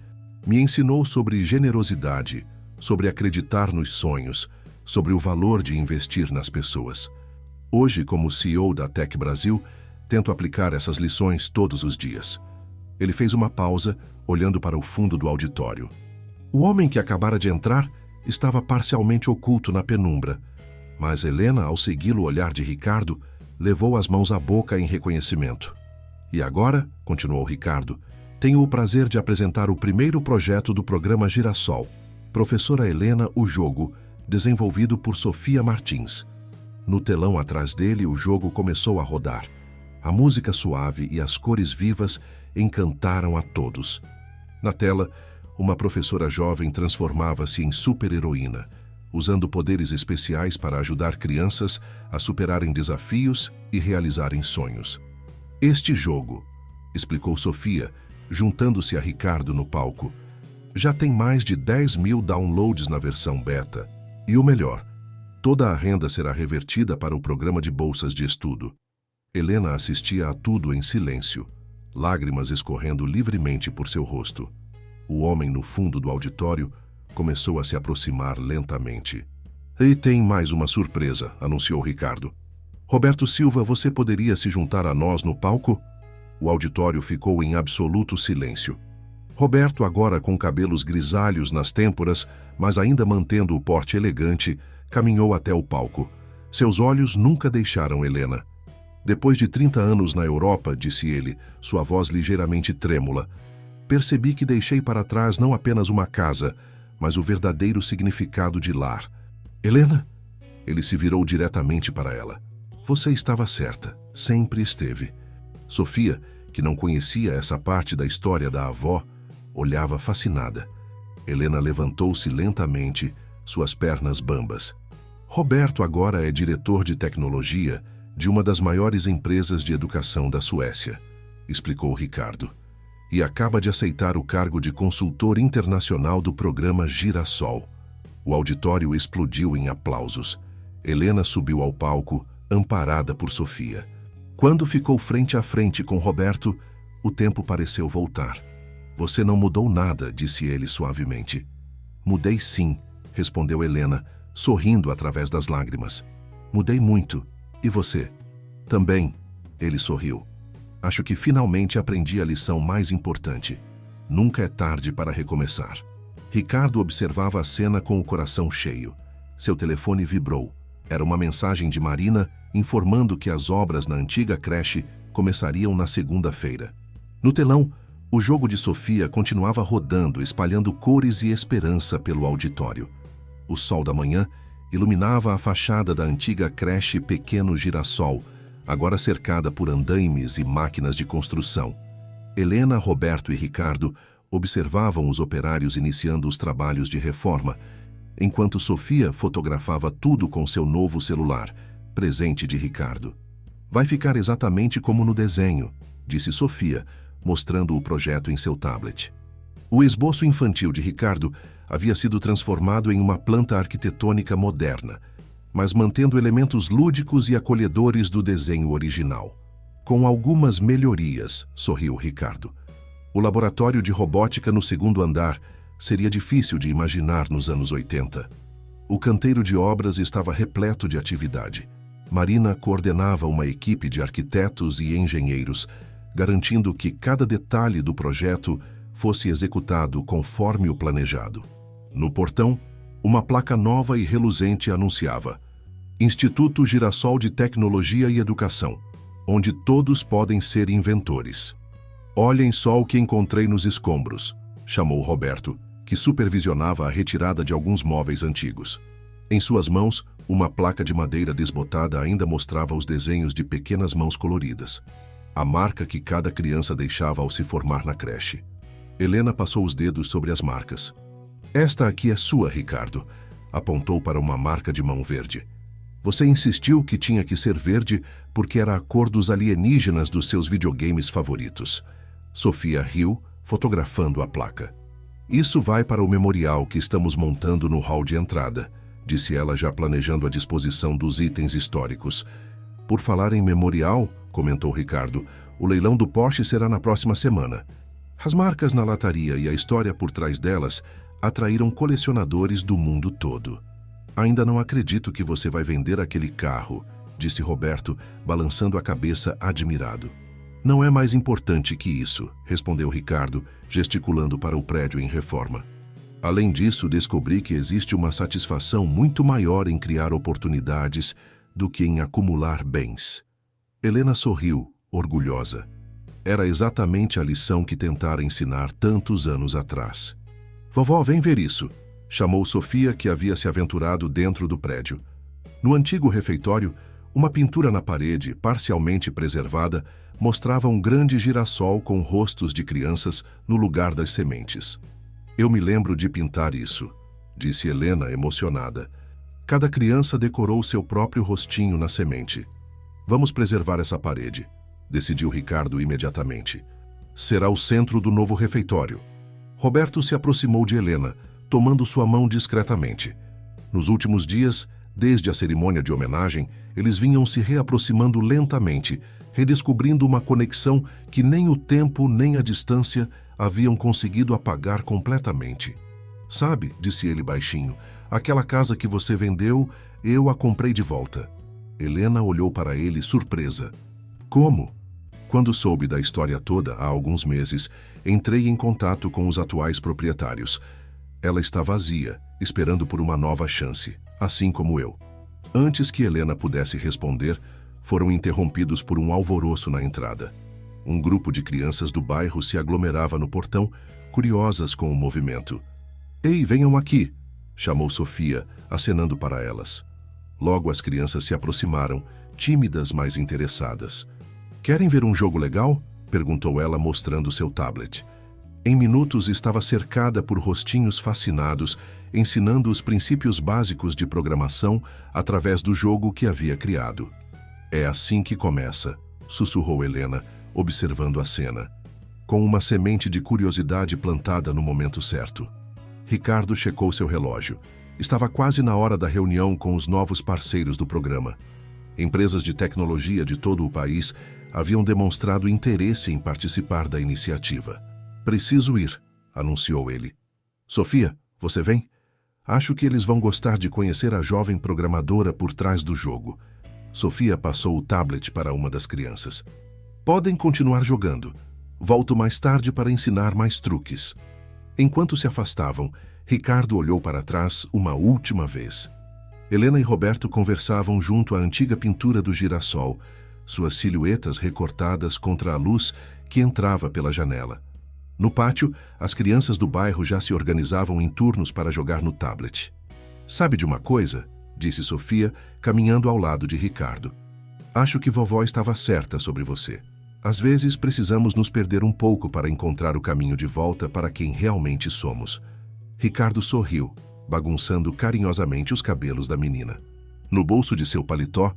"Me ensinou sobre generosidade, sobre acreditar nos sonhos, sobre o valor de investir nas pessoas. Hoje, como CEO da Tech Brasil, tento aplicar essas lições todos os dias." Ele fez uma pausa, olhando para o fundo do auditório. O homem que acabara de entrar estava parcialmente oculto na penumbra, mas Helena, ao segui-lo o olhar de Ricardo, levou as mãos à boca em reconhecimento. "E agora", continuou Ricardo, "tenho o prazer de apresentar o primeiro projeto do programa Girassol, Professora Helena, o jogo, desenvolvido por Sofia Martins." No telão atrás dele, o jogo começou a rodar. A música suave e as cores vivas encantaram a todos. Na tela, uma professora jovem transformava-se em super-heroína, usando poderes especiais para ajudar crianças a superarem desafios e realizarem sonhos. "Este jogo", explicou Sofia, juntando-se a Ricardo no palco. Já tem mais de 10.000 downloads na versão beta. E o melhor, toda a renda será revertida para o programa de bolsas de estudo. Helena assistia a tudo em silêncio, lágrimas escorrendo livremente por seu rosto. O homem no fundo do auditório começou a se aproximar lentamente. E tem mais uma surpresa, anunciou Ricardo. Roberto Silva, você poderia se juntar a nós no palco? O auditório ficou em absoluto silêncio. Roberto, agora com cabelos grisalhos nas têmporas, mas ainda mantendo o porte elegante, caminhou até o palco. Seus olhos nunca deixaram Helena. Depois de 30 anos na Europa, disse ele, sua voz ligeiramente trêmula, percebi que deixei para trás não apenas uma casa, mas o verdadeiro significado de lar. Helena? Ele se virou diretamente para ela. Você estava certa, sempre esteve. Sofia, que não conhecia essa parte da história da avó, olhava fascinada. Helena levantou-se lentamente, suas pernas bambas. Roberto agora é diretor de tecnologia de uma das maiores empresas de educação da Suécia, explicou Ricardo, e acaba de aceitar o cargo de consultor internacional do programa Girassol. O auditório explodiu em aplausos. Helena subiu ao palco, amparada por Sofia. Quando ficou frente a frente com Roberto, o tempo pareceu voltar. Você não mudou nada, disse ele suavemente. Mudei sim, respondeu Helena, sorrindo através das lágrimas. Mudei muito. E você? Também, ele sorriu. Acho que finalmente aprendi a lição mais importante. Nunca é tarde para recomeçar. Ricardo observava a cena com o coração cheio. Seu telefone vibrou. Era uma mensagem de Marina informando que as obras na antiga creche começariam na segunda-feira. No telão, o jogo de Sofia continuava rodando, espalhando cores e esperança pelo auditório. O sol da manhã iluminava a fachada da antiga creche Pequeno Girassol, agora cercada por andaimes e máquinas de construção. Helena, Roberto e Ricardo observavam os operários iniciando os trabalhos de reforma, enquanto Sofia fotografava tudo com seu novo celular, presente de Ricardo. Vai ficar exatamente como no desenho, disse Sofia, mostrando o projeto em seu tablet. O esboço infantil de Ricardo havia sido transformado em uma planta arquitetônica moderna, mas mantendo elementos lúdicos e acolhedores do desenho original. Com algumas melhorias, sorriu Ricardo. O laboratório de robótica no segundo andar seria difícil de imaginar nos anos 80. O canteiro de obras estava repleto de atividade. Marina coordenava uma equipe de arquitetos e engenheiros, garantindo que cada detalhe do projeto fosse executado conforme o planejado. No portão, uma placa nova e reluzente anunciava: Instituto Girassol de Tecnologia e Educação, onde todos podem ser inventores. Olhem só o que encontrei nos escombros, chamou Roberto, que supervisionava a retirada de alguns móveis antigos. Em suas mãos, uma placa de madeira desbotada ainda mostrava os desenhos de pequenas mãos coloridas, a marca que cada criança deixava ao se formar na creche. Helena passou os dedos sobre as marcas. Esta aqui é sua, Ricardo, apontou para uma marca de mão verde. Você insistiu que tinha que ser verde porque era a cor dos alienígenas dos seus videogames favoritos. Sofia riu, fotografando a placa. Isso vai para o memorial que estamos montando no hall de entrada, disse ela, já planejando a disposição dos itens históricos. Por falar em memorial, comentou Ricardo, o leilão do Porsche será na próxima semana. As marcas na lataria e a história por trás delas atraíram colecionadores do mundo todo. Ainda não acredito que você vai vender aquele carro, disse Roberto, balançando a cabeça admirado. Não é mais importante que isso, respondeu Ricardo, gesticulando para o prédio em reforma. Além disso, descobri que existe uma satisfação muito maior em criar oportunidades do que em acumular bens. Helena sorriu, orgulhosa. Era exatamente a lição que tentara ensinar tantos anos atrás. Vovó, vem ver isso, chamou Sofia, que havia se aventurado dentro do prédio. No antigo refeitório, uma pintura na parede, parcialmente preservada, mostrava um grande girassol com rostos de crianças no lugar das sementes. Eu me lembro de pintar isso, disse Helena, emocionada. Cada criança decorou seu próprio rostinho na semente. Vamos preservar essa parede, decidiu Ricardo imediatamente. Será o centro do novo refeitório. Roberto se aproximou de Helena, tomando sua mão discretamente. Nos últimos dias, desde a cerimônia de homenagem, eles vinham se reaproximando lentamente, redescobrindo uma conexão que nem o tempo nem a distância haviam conseguido apagar completamente. Sabe, disse ele baixinho, aquela casa que você vendeu, eu a comprei de volta. Helena olhou para ele surpresa. Como? Quando soube da história toda, há alguns meses, entrei em contato com os atuais proprietários. Ela está vazia, esperando por uma nova chance, assim como eu. Antes que Helena pudesse responder, foram interrompidos por um alvoroço na entrada. Um grupo de crianças do bairro se aglomerava no portão, curiosas com o movimento. Ei, venham aqui! Chamou Sofia, acenando para elas. Logo as crianças se aproximaram, tímidas, mas interessadas. Querem ver um jogo legal? Perguntou ela, mostrando seu tablet. Em minutos estava cercada por rostinhos fascinados, ensinando os princípios básicos de programação através do jogo que havia criado. É assim que começa, sussurrou Helena, observando a cena, com uma semente de curiosidade plantada no momento certo. Ricardo checou seu relógio. Estava quase na hora da reunião com os novos parceiros do programa. Empresas de tecnologia de todo o país haviam demonstrado interesse em participar da iniciativa. Preciso ir, anunciou ele. Sofia, você vem? Acho que eles vão gostar de conhecer a jovem programadora por trás do jogo. Sofia passou o tablet para uma das crianças. Podem continuar jogando. Volto mais tarde para ensinar mais truques. Enquanto se afastavam, Ricardo olhou para trás uma última vez. Helena e Roberto conversavam junto à antiga pintura do girassol, suas silhuetas recortadas contra a luz que entrava pela janela. No pátio, as crianças do bairro já se organizavam em turnos para jogar no tablet. Sabe de uma coisa? Disse Sofia, caminhando ao lado de Ricardo. Acho que vovó estava certa sobre você. Às vezes precisamos nos perder um pouco para encontrar o caminho de volta para quem realmente somos. Ricardo sorriu, bagunçando carinhosamente os cabelos da menina. No bolso de seu paletó,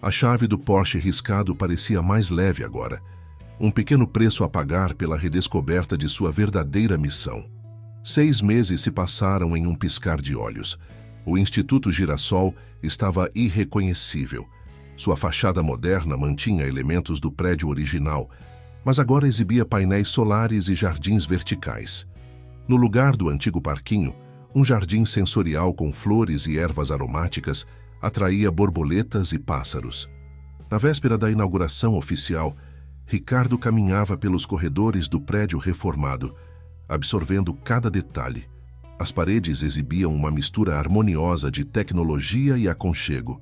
a chave do Porsche riscado parecia mais leve agora. Um pequeno preço a pagar pela redescoberta de sua verdadeira missão. 6 meses se passaram em um piscar de olhos. O Instituto Girassol estava irreconhecível. Sua fachada moderna mantinha elementos do prédio original, mas agora exibia painéis solares e jardins verticais. No lugar do antigo parquinho, um jardim sensorial com flores e ervas aromáticas atraía borboletas e pássaros. Na véspera da inauguração oficial, Ricardo caminhava pelos corredores do prédio reformado, absorvendo cada detalhe. As paredes exibiam uma mistura harmoniosa de tecnologia e aconchego.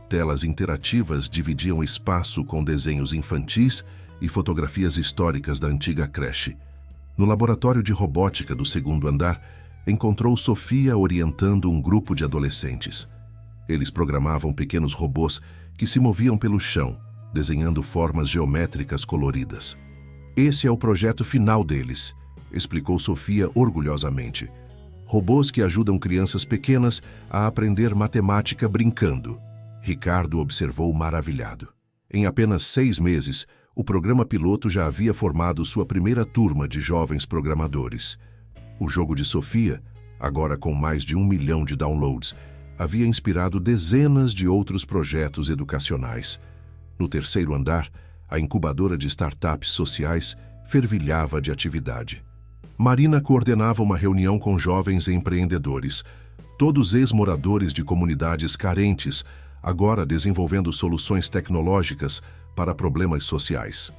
Telas interativas dividiam espaço com desenhos infantis e fotografias históricas da antiga creche. No laboratório de robótica do 2º andar, encontrou Sofia orientando um grupo de adolescentes. Eles programavam pequenos robôs que se moviam pelo chão, desenhando formas geométricas coloridas. Esse é o projeto final deles, explicou Sofia orgulhosamente. Robôs que ajudam crianças pequenas a aprender matemática brincando. Ricardo observou maravilhado. Em apenas 6 meses, o programa piloto já havia formado sua primeira turma de jovens programadores. O jogo de Sofia, agora com mais de 1 milhão de downloads, havia inspirado dezenas de outros projetos educacionais. No 3º andar, a incubadora de startups sociais fervilhava de atividade. Marina coordenava uma reunião com jovens empreendedores, todos ex-moradores de comunidades carentes, agora desenvolvendo soluções tecnológicas para problemas sociais.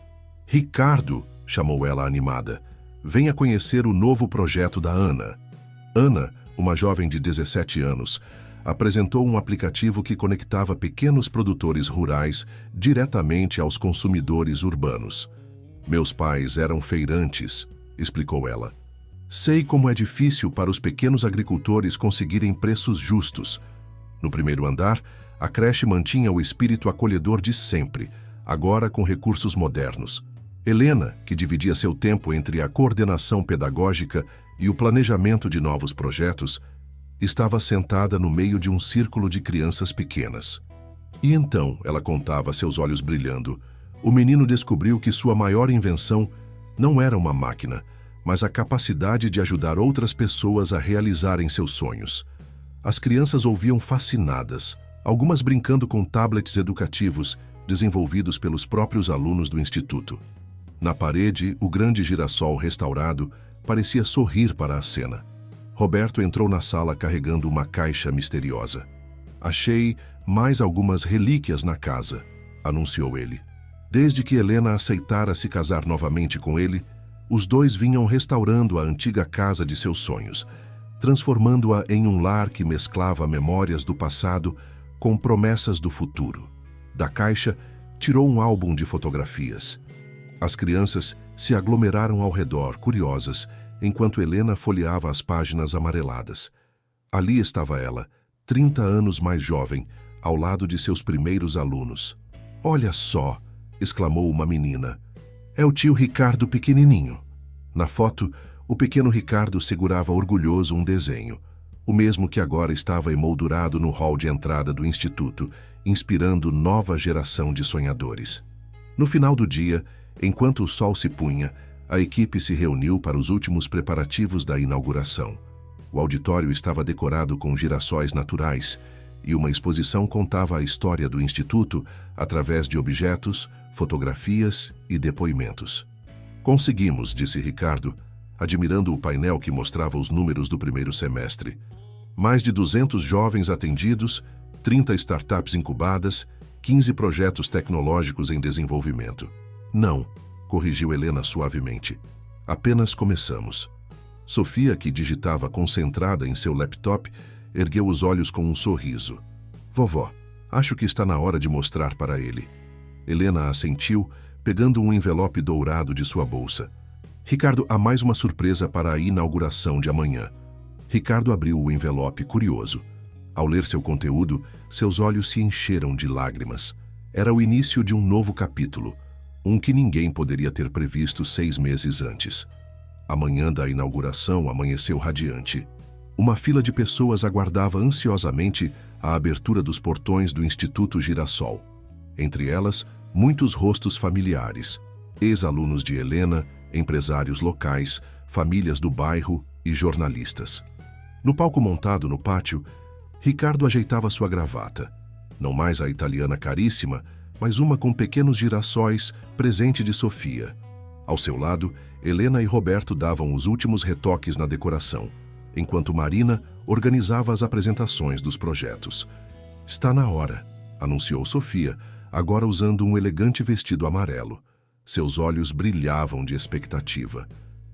Ricardo, chamou ela animada, venha conhecer o novo projeto da Ana. Ana, uma jovem de 17 anos, apresentou um aplicativo que conectava pequenos produtores rurais diretamente aos consumidores urbanos. Meus pais eram feirantes, explicou ela. Sei como é difícil para os pequenos agricultores conseguirem preços justos. No 1º andar, a creche mantinha o espírito acolhedor de sempre, agora com recursos modernos. Helena, que dividia seu tempo entre a coordenação pedagógica e o planejamento de novos projetos, estava sentada no meio de um círculo de crianças pequenas. E então, ela contava, seus olhos brilhando, o menino descobriu que sua maior invenção Não era uma máquina, mas a capacidade de ajudar outras pessoas a realizarem seus sonhos. As crianças ouviam fascinadas, algumas brincando com tablets educativos desenvolvidos pelos próprios alunos do instituto. Na parede, o grande girassol restaurado parecia sorrir para a cena. Roberto entrou na sala carregando uma caixa misteriosa. "Achei mais algumas relíquias na casa", anunciou ele. Desde que Helena aceitara se casar novamente com ele, os dois vinham restaurando a antiga casa de seus sonhos, transformando-a em um lar que mesclava memórias do passado com promessas do futuro. Da caixa, tirou um álbum de fotografias. As crianças se aglomeraram ao redor, curiosas, enquanto Helena folheava as páginas amareladas. Ali estava ela, 30 anos mais jovem, ao lado de seus primeiros alunos. "Olha só!", exclamou uma menina. "É o tio Ricardo pequenininho." Na foto, o pequeno Ricardo segurava orgulhoso um desenho, o mesmo que agora estava emoldurado no hall de entrada do instituto, inspirando nova geração de sonhadores. No final do dia, enquanto o sol se punha, a equipe se reuniu para os últimos preparativos da inauguração. O auditório estava decorado com girassóis naturais e uma exposição contava a história do instituto através de objetos, fotografias e depoimentos. "Conseguimos", disse Ricardo, admirando o painel que mostrava os números do primeiro semestre. "Mais de 200 jovens atendidos, 30 startups incubadas, 15 projetos tecnológicos em desenvolvimento." "Não", corrigiu Helena suavemente. "Apenas começamos." Sofia, que digitava concentrada em seu laptop, ergueu os olhos com um sorriso. "Vovó, acho que está na hora de mostrar para ele." Helena assentiu, pegando um envelope dourado de sua bolsa. "Ricardo, há mais uma surpresa para a inauguração de amanhã." Ricardo abriu o envelope curioso. Ao ler seu conteúdo, seus olhos se encheram de lágrimas. Era o início de um novo capítulo, um que ninguém poderia ter previsto 6 meses antes. A manhã da inauguração amanheceu radiante. Uma fila de pessoas aguardava ansiosamente a abertura dos portões do Instituto Girassol. Entre elas, muitos rostos familiares, ex-alunos de Helena, empresários locais, famílias do bairro e jornalistas. No palco montado no pátio, Ricardo ajeitava sua gravata. Não mais a italiana caríssima, mas uma com pequenos girassóis, presente de Sofia. Ao seu lado, Helena e Roberto davam os últimos retoques na decoração, enquanto Marina organizava as apresentações dos projetos. "Está na hora", anunciou Sofia, agora usando um elegante vestido amarelo. Seus olhos brilhavam de expectativa.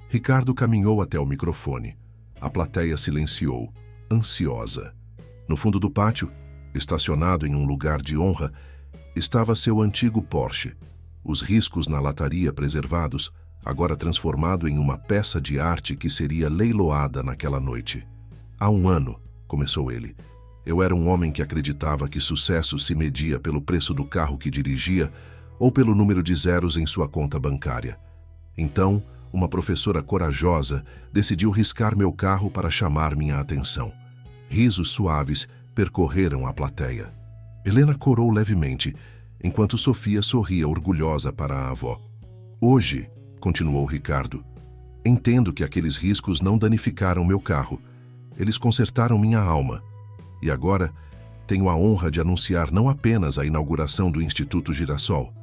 Ricardo caminhou até o microfone. A plateia silenciou, ansiosa. No fundo do pátio, estacionado em um lugar de honra, estava seu antigo Porsche. Os riscos na lataria preservados, agora transformado em uma peça de arte que seria leiloada naquela noite. "Há um ano", começou ele, "eu era um homem que acreditava que sucesso se media pelo preço do carro que dirigia ou pelo número de zeros em sua conta bancária. Então, uma professora corajosa decidiu riscar meu carro para chamar minha atenção." Risos suaves percorreram a plateia. Helena corou levemente, enquanto Sofia sorria orgulhosa para a avó. "Hoje", continuou Ricardo, "entendo que aqueles riscos não danificaram meu carro. Eles consertaram minha alma. E agora, tenho a honra de anunciar não apenas a inauguração do Instituto Girassol,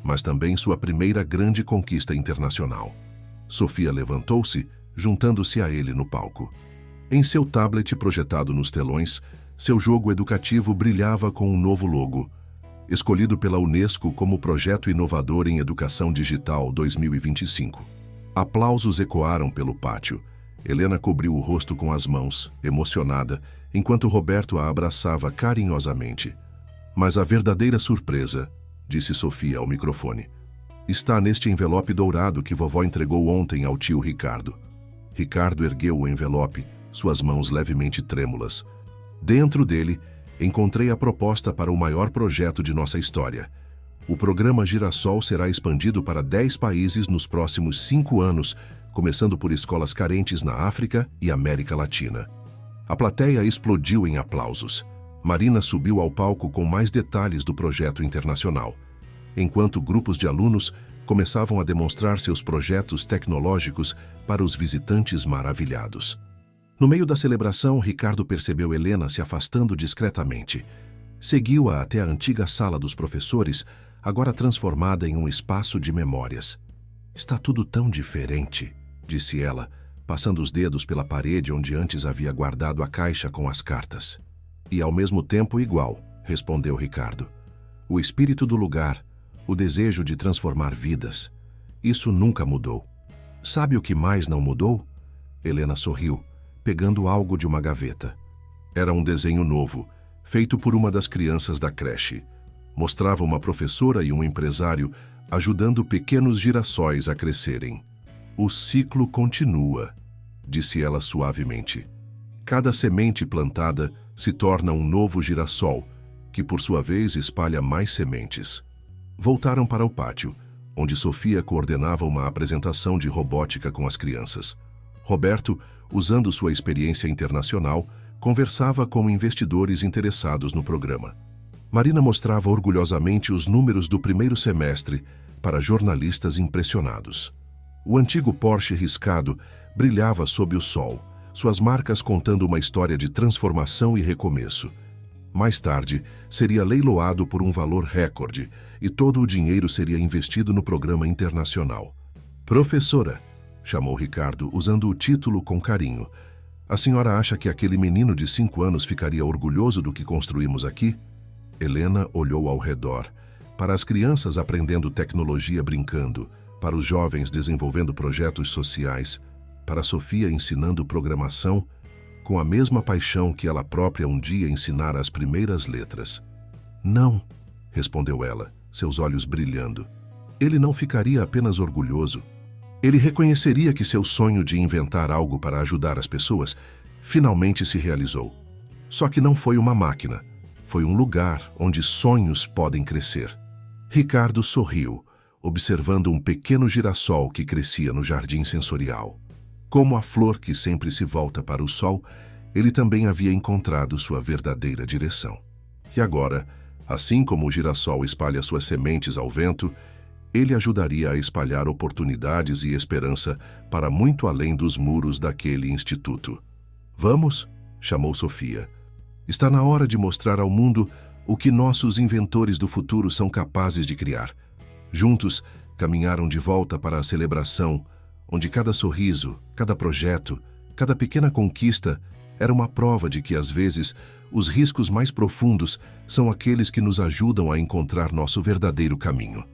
mas também sua primeira grande conquista internacional." Sofia levantou-se, juntando-se a ele no palco. Em seu tablet projetado nos telões, seu jogo educativo brilhava com um novo logo, escolhido pela Unesco como Projeto Inovador em Educação Digital 2025. Aplausos ecoaram pelo pátio. Helena cobriu o rosto com as mãos, emocionada, enquanto Roberto a abraçava carinhosamente. "Mas a verdadeira surpresa", disse Sofia ao microfone, "está neste envelope dourado que vovó entregou ontem ao tio Ricardo." Ricardo ergueu o envelope, suas mãos levemente trêmulas. Dentro dele, encontrei a proposta para o maior projeto de nossa história. O programa Girassol será expandido para 10 países nos próximos 5 anos, começando por escolas carentes na África e América Latina. A plateia explodiu em aplausos. Marina subiu ao palco com mais detalhes do projeto internacional, enquanto grupos de alunos começavam a demonstrar seus projetos tecnológicos para os visitantes maravilhados. No meio da celebração, Ricardo percebeu Helena se afastando discretamente. Seguiu-a até a antiga sala dos professores, agora transformada em um espaço de memórias. "Está tudo tão diferente", disse ela, passando os dedos pela parede onde antes havia guardado a caixa com as cartas. "E ao mesmo tempo igual", respondeu Ricardo. "O espírito do lugar, o desejo de transformar vidas. Isso nunca mudou." "Sabe o que mais não mudou?" Helena sorriu, pegando algo de uma gaveta. Era um desenho novo, feito por uma das crianças da creche. Mostrava uma professora e um empresário ajudando pequenos girassóis a crescerem. "O ciclo continua", disse ela suavemente. "Cada semente plantada se torna um novo girassol, que por sua vez espalha mais sementes." Voltaram para o pátio, onde Sofia coordenava uma apresentação de robótica com as crianças. Roberto, usando sua experiência internacional, conversava com investidores interessados no programa. Marina mostrava orgulhosamente os números do primeiro semestre para jornalistas impressionados. O antigo Porsche riscado brilhava sob o sol, suas marcas contando uma história de transformação e recomeço. Mais tarde, seria leiloado por um valor recorde e todo o dinheiro seria investido no programa internacional. "Professora", chamou Ricardo, usando o título com carinho, "a senhora acha que aquele menino de 5 anos ficaria orgulhoso do que construímos aqui?" Helena olhou ao redor, para as crianças aprendendo tecnologia brincando, para os jovens desenvolvendo projetos sociais, para Sofia ensinando programação, com a mesma paixão que ela própria um dia ensinara as primeiras letras. "Não", respondeu ela, seus olhos brilhando. "Ele não ficaria apenas orgulhoso. Ele reconheceria que seu sonho de inventar algo para ajudar as pessoas finalmente se realizou. Só que não foi uma máquina, foi um lugar onde sonhos podem crescer." Ricardo sorriu, observando um pequeno girassol que crescia no jardim sensorial. Como a flor que sempre se volta para o sol, ele também havia encontrado sua verdadeira direção. E agora, assim como o girassol espalha suas sementes ao vento, ele ajudaria a espalhar oportunidades e esperança para muito além dos muros daquele instituto. "Vamos?", chamou Sofia. "Está na hora de mostrar ao mundo o que nossos inventores do futuro são capazes de criar." Juntos, caminharam de volta para a celebração, onde cada sorriso, cada projeto, cada pequena conquista era uma prova de que, às vezes, os riscos mais profundos são aqueles que nos ajudam a encontrar nosso verdadeiro caminho.